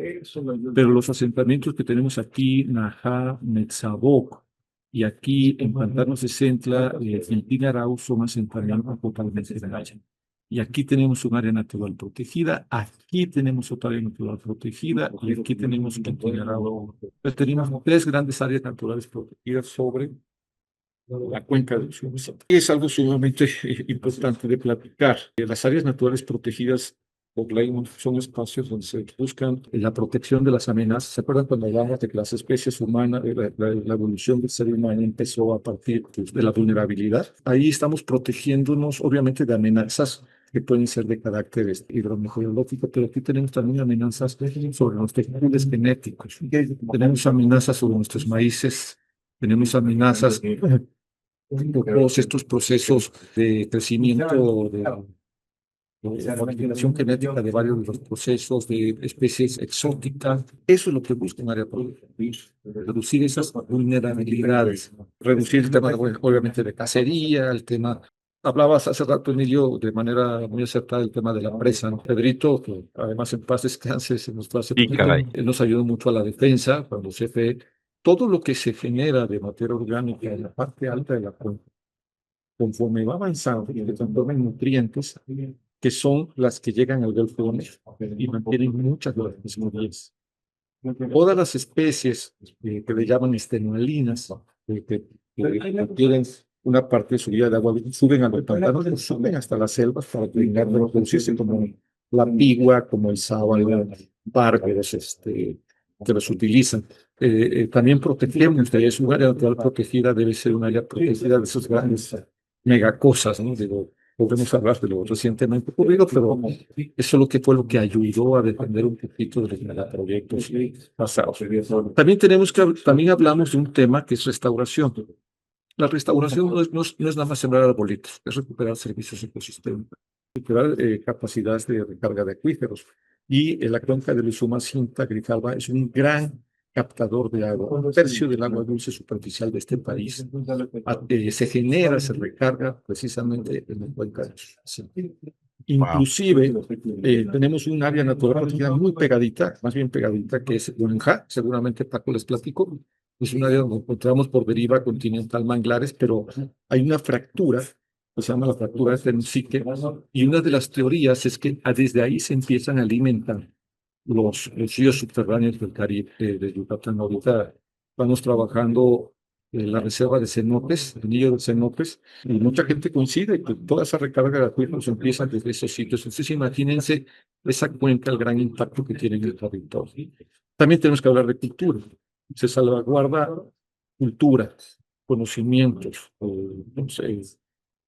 Pero los asentamientos que tenemos aquí, Najá, Metzaboc, y aquí en Pantanos de Centla, Quintín Arau, son asentamientos totalmente de maya. Y aquí tenemos un área natural protegida, aquí tenemos otra área natural protegida, y aquí tenemos Quintín Arau. Entonces, tenemos tres grandes áreas naturales protegidas sobre la cuenca del Usumacinta. Es algo sumamente importante de platicar. Las áreas naturales protegidas por ley son espacios donde se buscan la protección de las amenazas. ¿Se acuerdan cuando hablamos de que las especies humanas, la evolución del ser humano empezó a partir pues, de la vulnerabilidad? Ahí estamos protegiéndonos, obviamente, de amenazas que pueden ser de carácter hidrometeorológico, pero aquí tenemos también amenazas sobre los tejidos genéticos. Tenemos amenazas sobre nuestros maíces, tenemos amenazas por todos estos procesos de crecimiento, de modificación genética de varios de los procesos de especies exóticas. Eso es lo que busca un área protegida, reducir esas vulnerabilidades, reducir el tema, obviamente, de cacería, el tema. Hablabas hace rato, Emilio, de manera muy acertada del tema de la presa, ¿no? Pedrito, que además en paz descanse, se nos fue hace Y poquito, caray. él nos ayudó mucho a la defensa, cuando se fue todo lo que se genera de materia orgánica en la parte alta de la cuenca, conforme va avanzando, se transforma en nutrientes que son las que llegan al Golfo de México y mantienen muchas de las especies. Todas las especies que le llaman estenoalinas, que tienen una parte de su vida de agua, suben a los pantanos, suben hasta las selvas para terminar de reproducirse, como la pigua, como el sábalo, bárbaros, que los utilizan. También protegemos, es un área natural protegida, debe ser un área protegida de esos grandes megacosas, ¿no? Digo, podemos hablar de lo recientemente ocurrido, pero eso es lo que fue lo que ayudó a defender un poquito de los megaproyectos pasados. También hablamos de un tema que es restauración. La restauración no es nada más sembrar arbolitos, es recuperar servicios ecosistémicos, recuperar capacidades de recarga de acuíferos. Y la cuenca del Usumacinta, Grijalba, es un gran captador de agua. Un tercio del agua dulce superficial de este país se genera, se recarga precisamente en la cuenca del Usumacinta. Wow. Inclusive, tenemos un área natural protegida muy pegadita, más bien pegadita, que es Guanajá, seguramente Paco les platicó. Es un área donde encontramos por deriva continental manglares, pero hay una fractura, que se llama la fractura de Tenosique, y una de las teorías es que desde ahí se empiezan a alimentar los ríos subterráneos del Caribe, de Yucatán. Ahorita estamos trabajando en la reserva de cenotes, el anillo de cenotes, y mucha gente coincide que toda esa recarga de acuíferos empieza desde esos sitios. Entonces, imagínense esa cuenca, el gran impacto que tiene en el territorio. También tenemos que hablar de cultura. Se salvaguarda cultura, conocimientos, entonces,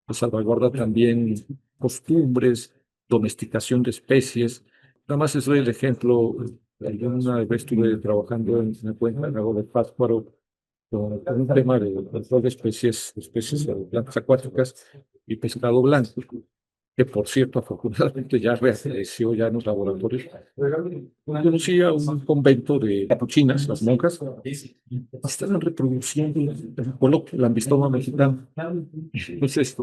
se salvaguarda también costumbres, domesticación de especies. Nada más les doy el ejemplo. Yo una vez estuve trabajando en una cuenca del lago de Pátzcuaro con un tema de control de especies de plantas acuáticas y pescado blanco, que por cierto, afortunadamente ya reapareció ya en los laboratorios. Conocí a un convento de capuchinas, las monjas, estaban reproduciendo el coloquio, la ambistoma mexicana. Entonces,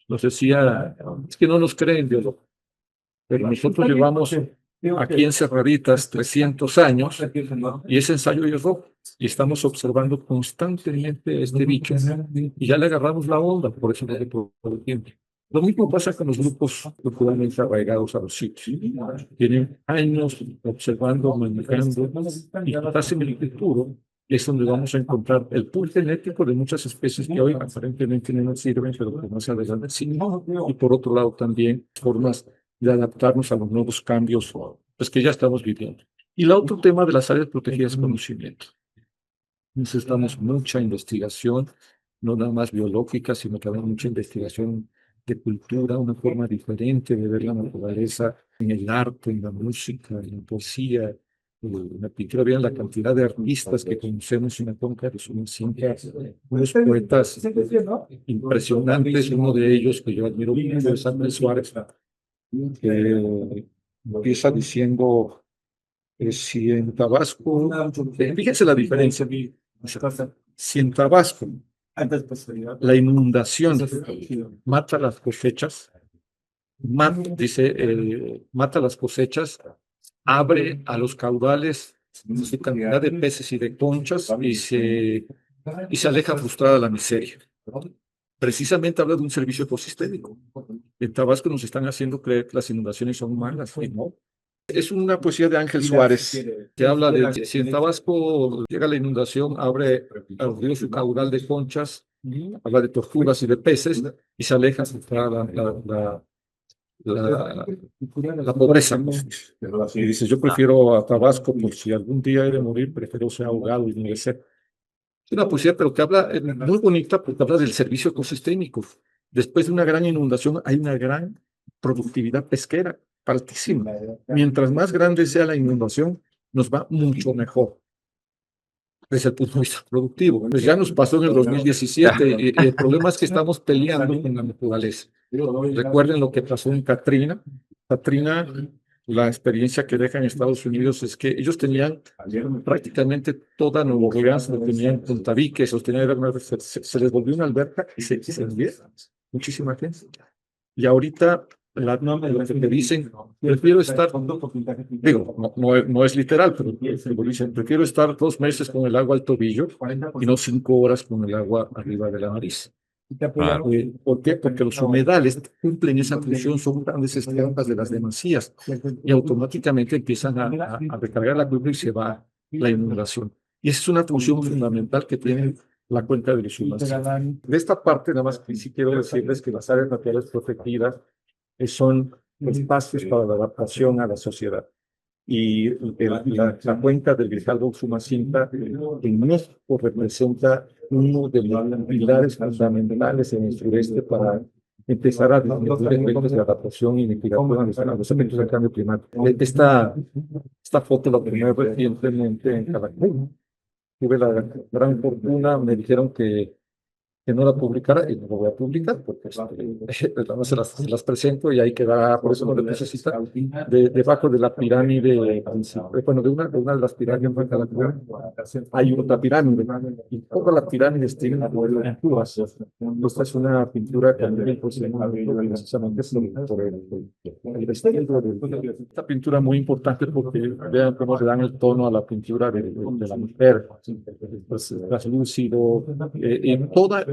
nos decía, es que no nos creen, Dios, pero nosotros llevamos aquí encerraditas 300 años y ese ensayo llegó y estamos observando constantemente este bicho y ya le agarramos la onda, por eso no le puedo tiempo. Lo mismo pasa con los grupos culturalmente arraigados a los sitios. Tienen años observando, manejando, y quizás en el futuro es donde vamos a encontrar el pool genético de muchas especies que hoy aparentemente no nos sirven, pero que más adelante sí. Y por otro lado también formas de adaptarnos a los nuevos cambios pues, que ya estamos viviendo. Y el otro tema de las áreas protegidas es conocimiento. Necesitamos mucha investigación, no nada más biológica, sino también mucha investigación de cultura, una forma diferente de ver la naturaleza en el arte, en la música, en la poesía, en la pintura. Vean la cantidad de artistas que conocemos en la cuenca de Usumacinta, unos poetas impresionantes, uno de ellos que yo admiro mucho es Andrés Suárez, que empieza diciendo, si en Tabasco, fíjense la diferencia, si en Tabasco la inundación mata las cosechas, mata las cosechas, abre a los caudales su cantidad de peces y de conchas y se aleja frustrada la miseria. Precisamente habla de un servicio ecosistémico. En Tabasco nos están haciendo creer que las inundaciones son malas, y no. Es una poesía de Ángel Suárez que habla de si en Tabasco llega la inundación, abre al río su caudal de conchas, habla de tortugas y de peces y se aleja frustrada la pobreza. Y dice, yo prefiero a Tabasco por si algún día he de morir, prefiero ser ahogado y merecer. Es una poesía, pero que habla, muy bonita, porque habla del servicio ecosistémico. Después de una gran inundación hay una gran productividad pesquera, altísima. Mientras más grande sea la inundación, nos va mucho mejor desde el punto de vista productivo. Pues ya nos pasó en el 2017 y el problema es que estamos peleando con la naturaleza. Recuerden lo que pasó en Katrina. Katrina, la experiencia que deja en Estados Unidos es que ellos tenían prácticamente toda Nueva Orleans, lo tenían con tabiques, se les volvió una alberca y se murieron muchísima gente. Y ahorita lo que te dicen, prefiero estar, digo, no es literal, pero dicen, prefiero estar 2 meses con el agua al tobillo y no 5 horas con el agua arriba de la nariz. Claro. ¿Por qué? Porque los humedales cumplen esa función, son grandes esponjas de las demasías y automáticamente empiezan a recargar la cuenca y se va la inundación. Y esa es una función fundamental que tiene la cuenca del Usumacinta. De esta parte, nada más que sí quiero decirles que las áreas naturales protegidas son espacios para la adaptación a la sociedad. Y la cuenca del Grijalba Usumacinta en México representa uno de los pilares fundamentales en el sureste para empezar a disminuir efectos de adaptación y mitigación a los efectos del cambio climático. Esta foto la tomé recientemente en Cancún. Tuve la gran fortuna, me dijeron que no la publicara y no lo voy a publicar porque no se las presento y ahí quedará, por eso no le puse cita, debajo de la pirámide, bueno, de una de las pirámides de Cancún, hay otra pirámide y todas las pirámides tienen pinturas. Esta es una pintura que a mí me impresionó precisamente por el estilo esta pintura muy importante porque vean cómo le dan el tono a la pintura de la mujer, pues, translúcido,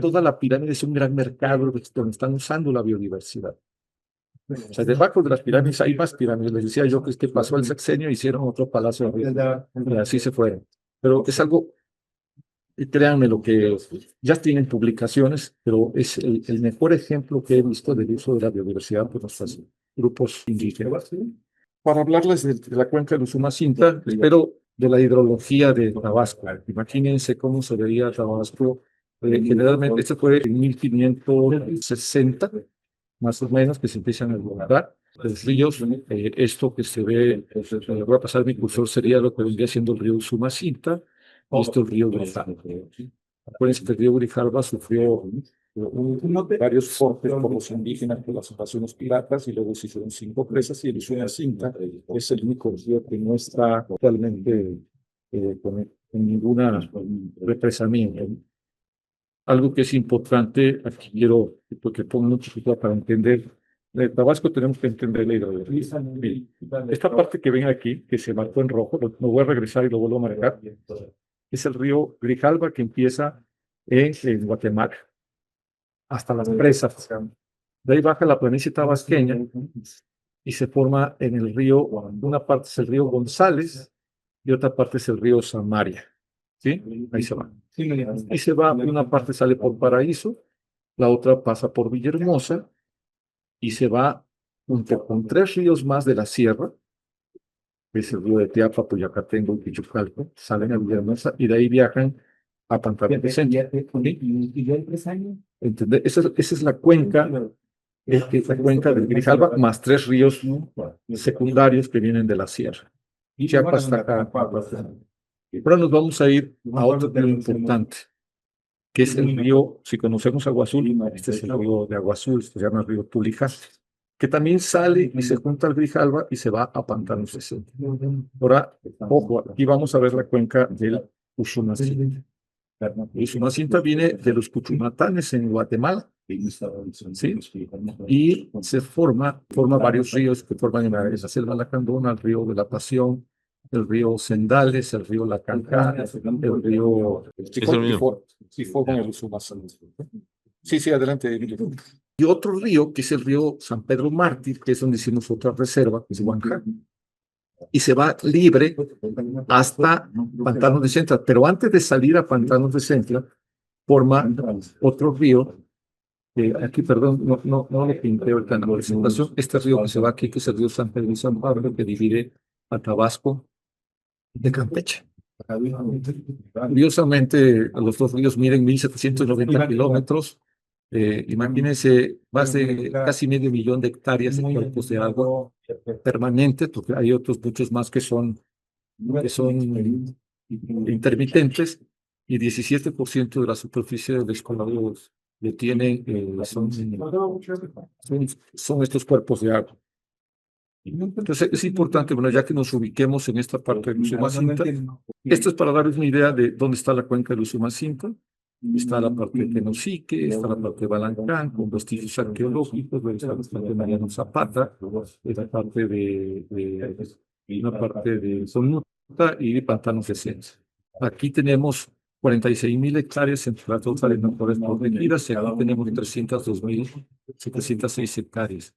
toda la pirámide es un gran mercado donde están usando la biodiversidad. O sea, debajo de las pirámides hay más pirámides. Les decía yo que es que pasó el sexenio, hicieron otro palacio arriba, y así se fueron. Pero es algo, y créanme, lo que ya tienen publicaciones, pero es el mejor ejemplo que he visto del uso de la biodiversidad por nuestros grupos indígenas. Para hablarles de la cuenca del Usumacinta, pero de la hidrología de Tabasco. Imagínense cómo se veía Tabasco. Generalmente, este fue en 1560, más o menos, que se empiezan a encontrar los ríos. Esto que se ve, voy a pasar mi cursor, sería lo que vendría siendo el río Usumacinta, y esto el río Grijalba. Acuérdense que el río Grijalba sufrió varios cortes por los indígenas, por las invasiones piratas, y luego se hicieron 5 presas, y el Usumacinta es el único río que no está totalmente con ninguna represamiento. Algo que es importante, aquí quiero, porque pongo mucho para entender, de Tabasco tenemos que entender la hidrología. Esta parte que ven aquí, que se marcó en rojo, lo voy a regresar y lo vuelvo a marcar, es el río Grijalba que empieza en Guatemala, hasta las presas. De ahí baja la planicie tabasqueña y se forma en el río, una parte es el río González y otra parte es el río Samaria. ¿Sí? Ahí se va. Ahí se va, una parte sale por Paraíso, la otra pasa por Villahermosa y se va junto con 3 ríos más de la sierra, que es el río de Teapa, Puyacatengo y Pichucalco, salen a Villahermosa y de ahí viajan a Pantano Vicente. ¿Entendés? Esa es la cuenca, la cuenca del Grijalba, más 3 ríos secundarios que vienen de la sierra. Chiapas está acá. Ahora nos vamos a ir a otro río importante, que es el río, si conocemos Agua Azul, este es el río de Agua Azul, se llama el río Tulijá, que también sale y se junta al Grijalba y se va a Pantano 60. Ahora, ojo, aquí vamos a ver la cuenca del Usumacinta. El Usumacinta viene de los Cuchumatanes en Guatemala, ¿sí? Y forma varios ríos que forman en la selva Lacandona, el río de la Pasión, el río Sendales, el río La Cancana, el río Es el mismo. y forman el Usumacinta. Sí, sí, adelante, Emilio. Y otro río, que es el río San Pedro Mártir, que es donde hicimos otra reserva, que es Huanca, y se va libre hasta Pantanos de Central. Pero antes de salir a Pantanos de Central, forma otro río, aquí, perdón, no lo pinté ahorita en la presentación, este río que se va aquí, que es el río San Pedro y San Pablo, que divide a Tabasco de Campeche. Curiosamente, los dos ríos miden 1.790 kilómetros. Imagínense, más de casi medio millón de hectáreas de cuerpos de agua permanentes, porque hay otros muchos más que son intermitentes, y 17% de la superficie de los colados le tienen, son estos cuerpos de agua. Entonces es importante, bueno, ya que nos ubiquemos en esta parte del Usumacinta, esto es para darles una idea de dónde está la cuenca del Usumacinta. Está la parte de Tenosique, está la parte de Balancán, con vestigios arqueológicos, está la parte de Mariano Zapata, la parte una parte de Sonuta y de Pantanos de Ciencia. Aquí tenemos 46.000 hectáreas entre las dos áreas naturales protegidas y aquí tenemos 302.706 hectáreas.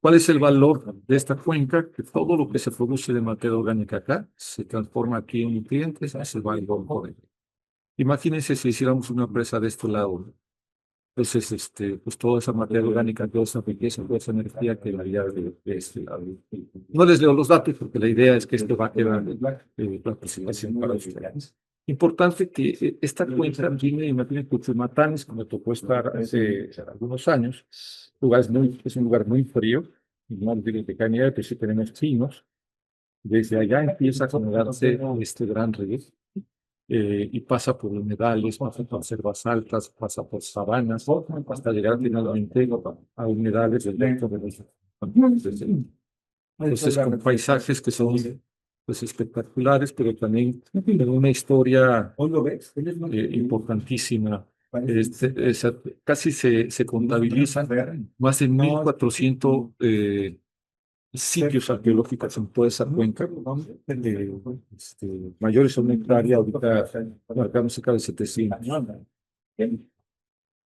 ¿Cuál es el valor de esta cuenca? Que todo lo que se produce de materia orgánica acá se transforma aquí en nutrientes, se va al golfo. Imagínense si hiciéramos una empresa de este lado. Entonces, pues toda esa materia orgánica, toda esa riqueza, toda esa energía que la de este lado. No les leo los datos porque la idea es que esto va a quedar la presentación para ustedes. Importante que esta cuenca tiene, imagínense, Cuchumatanes, que me tocó estar hace algunos años. Es un lugar muy frío, y no tiene que caer, pero sí tenemos pinos. Desde allá empieza a generarse este gran río. Y pasa por humedales, pasa por selvas altas, pasa por sabanas, hasta llegar finalmente a humedales del lecho de los. Entonces, con paisajes que son pues, espectaculares, pero también de una historia importantísima. Casi se contabilizan más de 1.400 sitios arqueológicos en toda esa cuenca, mayores a una hectárea, ahorita marcamos cerca de 700.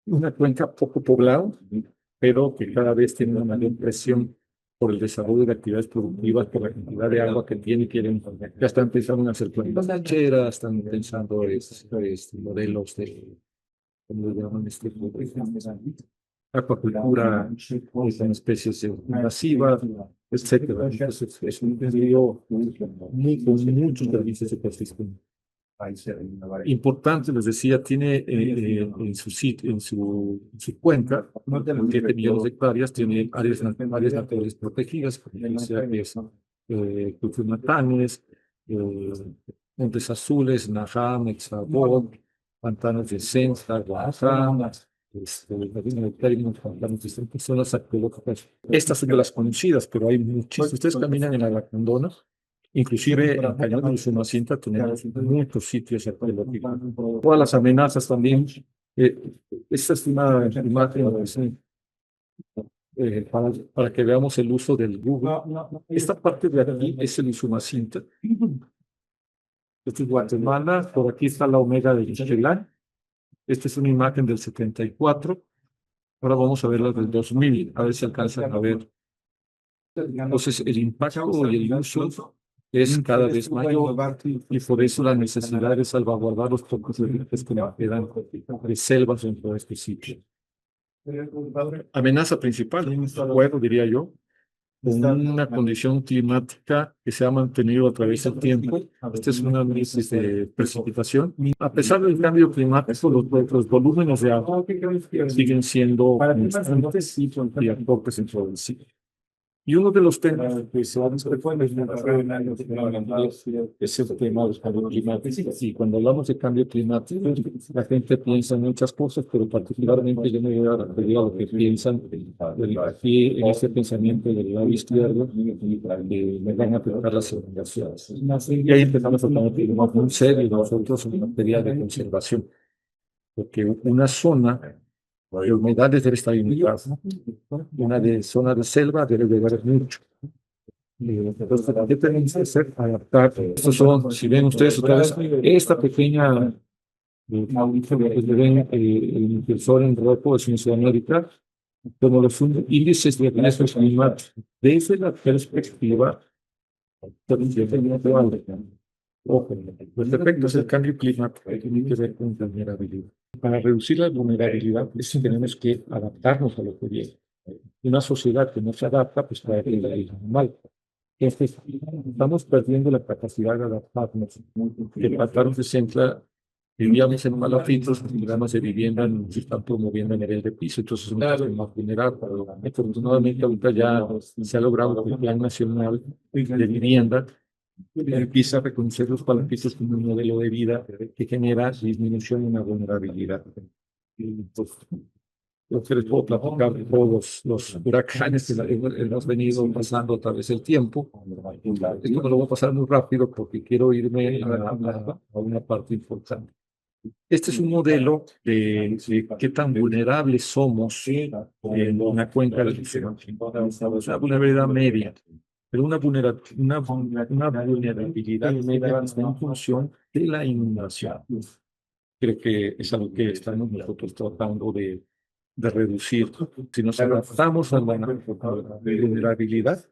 Una cuenca poco poblada, pero que cada vez tiene una mayor presión por el desarrollo de actividades productivas, por la cantidad de agua que tiene, ya están pensando en hacer cuencas lecheras, están pensando modelos de, ¿cómo le llaman? Acuacultura con especies invasivas, etcétera. Entonces, es un río con muchos servicios ecosistémicos. Importante, les decía, tiene en su cuenca 7 millones de hectáreas, tiene áreas naturales protegidas, como decía, que es Cuchumatanes, Montes Azules, Najam, Exabot, Pantanos de Sensa, Guajam, zonas arqueológicas. Estas son de las conocidas, pero hay muchísimas. Ustedes caminan en la Lacandona, inclusive en Cañón de Usumacinta tenemos muchos sitios arqueológicos. Todas las amenazas también. Esta es una imagen para que veamos el uso del Google. Esta parte de aquí es el Usumacinta. Esto es Guatemala. Por aquí está la Omega de Ixtelán. Esta es una imagen del 74. Ahora vamos a ver la del 2000, a ver si alcanzan a ver. Entonces, el impacto y el uso es cada vez mayor y por eso la necesidad de salvaguardar los pocos recursos que nos quedan de selvas dentro de este sitio. Amenaza principal, bueno, diría yo, con una condición climática que se ha mantenido a través del tiempo. Esta es una crisis de precipitación. A pesar del cambio climático, los volúmenes de agua siguen siendo constantes y aportes en todo el sitio. Y uno de los temas que se ha discutido es el tema del cambio climático. Y cuando hablamos de cambio climático, la gente piensa en muchas cosas, pero particularmente yo me voy a referir a lo que piensan aquí en este pensamiento del lado izquierdo, que me van a afectar las inundaciones. Y ahí empezamos a tomar un tema muy serio nosotros en materia de conservación, porque una zona de humedales debe estar limitada, una de zona de selva debe llegar mucho. Entonces, ¿qué tenemos que hacer? Adaptar. Estos son, si ven ustedes otra vez, esta pequeña que ven el impulsor en rojo es en Sudamérica, como los índices de riesgo climático. Desde la perspectiva global. Ojo, los efectos del cambio climático tienen que ver con vulnerabilidad. Para reducir la vulnerabilidad, tenemos que adaptarnos a lo que viene. Una sociedad que no se adapta, pues trae el mal. Estamos perdiendo la capacidad de adaptarnos. El Pacto se centra, vivíamos en palafitos, los programas de vivienda se están promoviendo a nivel de piso, entonces es un caso más vulnerable. Afortunadamente, ahorita ya se ha logrado que el Plan Nacional de Vivienda empieza a reconocer los palafitos como un modelo de vida que genera disminución en la vulnerabilidad. Entonces, lo que les puedo platicar de todos los huracanes que hemos venido pasando a través del tiempo. Esto me lo voy a pasar muy rápido porque quiero irme a una parte importante. Este es un modelo de qué tan vulnerables somos en una cuenca del océano. Una vulnerabilidad media, pero una vulnerabilidad media está en función de la inundación. Creo que es algo que estamos nosotros tratando de reducir. Si nos adaptamos a la vulnerabilidad,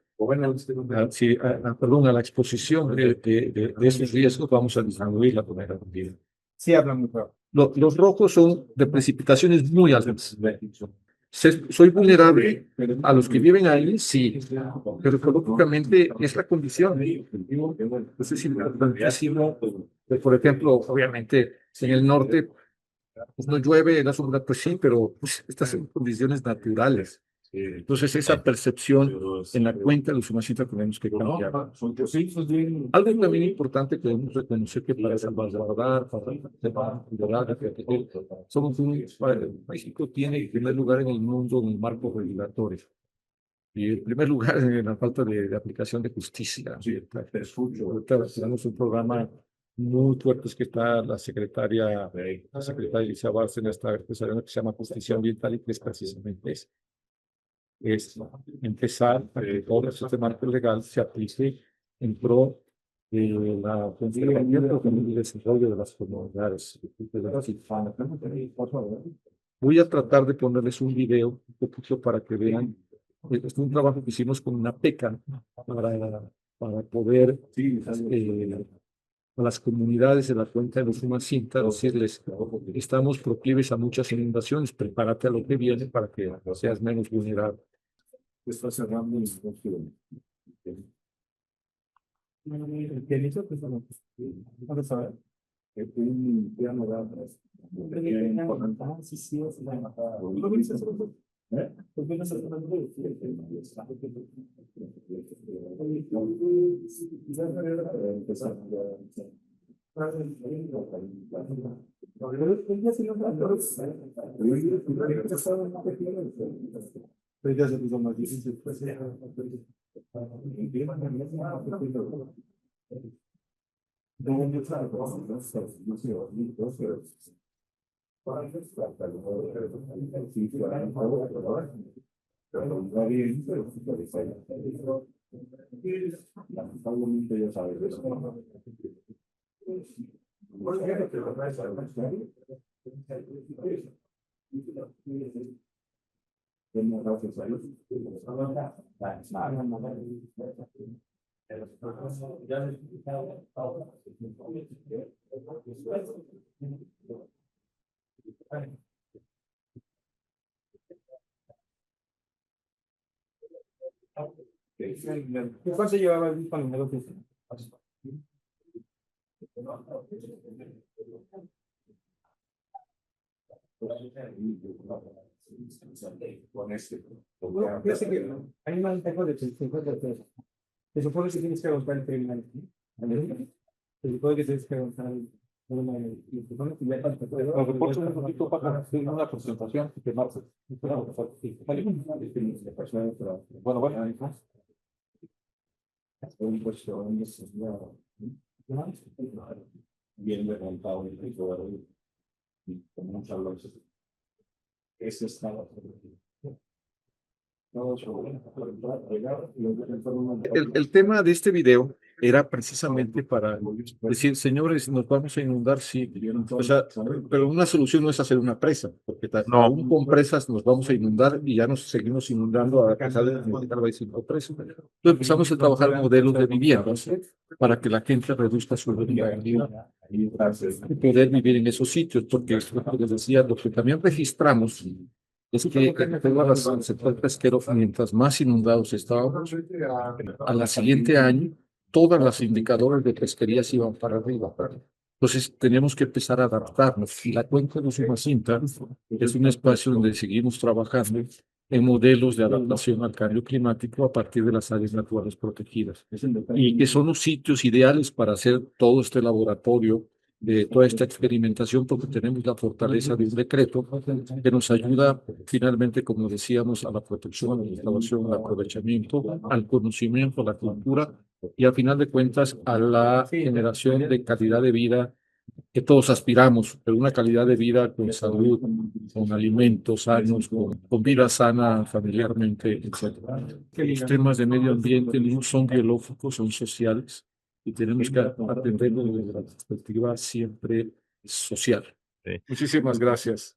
perdón, a la exposición de esos riesgos, vamos a disminuir la vulnerabilidad. Sí, hablan muy claro. Los rojos son de precipitaciones muy altas. Soy vulnerable a los que viven ahí, sí, pero ecológicamente es la condición. Entonces es importantísimo, por ejemplo, obviamente en el norte pues no llueve, la sombra, pues sí, pero pues, estas son condiciones naturales. Entonces, esa percepción en la cuenca de los humanistas tenemos que cambiar. Algo también importante que debemos reconocer que para salvaguardar, para lograr, somos México tiene el primer lugar en el mundo en el marco regulatorio. Y el primer lugar en la falta de aplicación de justicia. Ahorita tenemos un programa muy fuerte que está la secretaria Alicia Bárcena está empezando que se llama Justicia Ambiental y que es precisamente eso. Es empezar a que todo este marco legal se aplique en pro de la conservación y el desarrollo de las comunidades. Voy a tratar de ponerles un video un poquito para que vean. Este es un trabajo que hicimos con una PECA para poder a las comunidades de la cuenca de los Umacinta decirles, estamos proclives a muchas inundaciones, prepárate a lo que viene para que seas menos vulnerable. Está cerrando el negocio. ¿Qué hizo? Vamos a ver. Un piano de atrás. Sí, sí, es la matada. ¿Por qué no se empezar? Pero ya se puso más difícil. Lamentablemente ya sabes eso. ¿Cuánto llevaba el para el negocio? con este. No, yo sé que hay un manejo de 50%. Se supone que tienes que agotar el criminal. Se supone que tienes que agotar el criminal. Se supone que ya falta. Los reportes un poquito para hacer una presentación que más. Bueno, bueno, bien levantado y con muchas luces. Ese estaba. El tema de este video era precisamente para decir, señores, nos vamos a inundar, sí, o sea, pero una solución no es hacer una presa, porque No, aún con presas nos vamos a inundar y ya nos seguimos inundando a pesar de necesitar 25 presas. Entonces empezamos a trabajar modelos de viviendas para que la gente reduzca su vulnerabilidad y poder vivir en esos sitios, porque como les decía, lo que también registramos es que en todas las sector pesquero, mientras más inundados estábamos, a la siguiente año, todas las indicadores de pesquería se iban para arriba. Entonces, tenemos que empezar a adaptarnos. Y la cuenca de Usumacinta es un espacio donde seguimos trabajando en modelos de adaptación al cambio climático a partir de las áreas naturales protegidas. Y que son los sitios ideales para hacer todo este laboratorio de toda esta experimentación, porque tenemos la fortaleza de un decreto que nos ayuda finalmente, como decíamos, a la protección, a la instalación, al aprovechamiento, al conocimiento, a la cultura y al final de cuentas a la generación de calidad de vida que todos aspiramos, pero una calidad de vida con salud, con alimentos sanos, con vida sana familiarmente, etc. Los temas de medio ambiente no son biológicos, son sociales y tenemos que atenderlo desde la perspectiva siempre social. sí. Muchísimas gracias.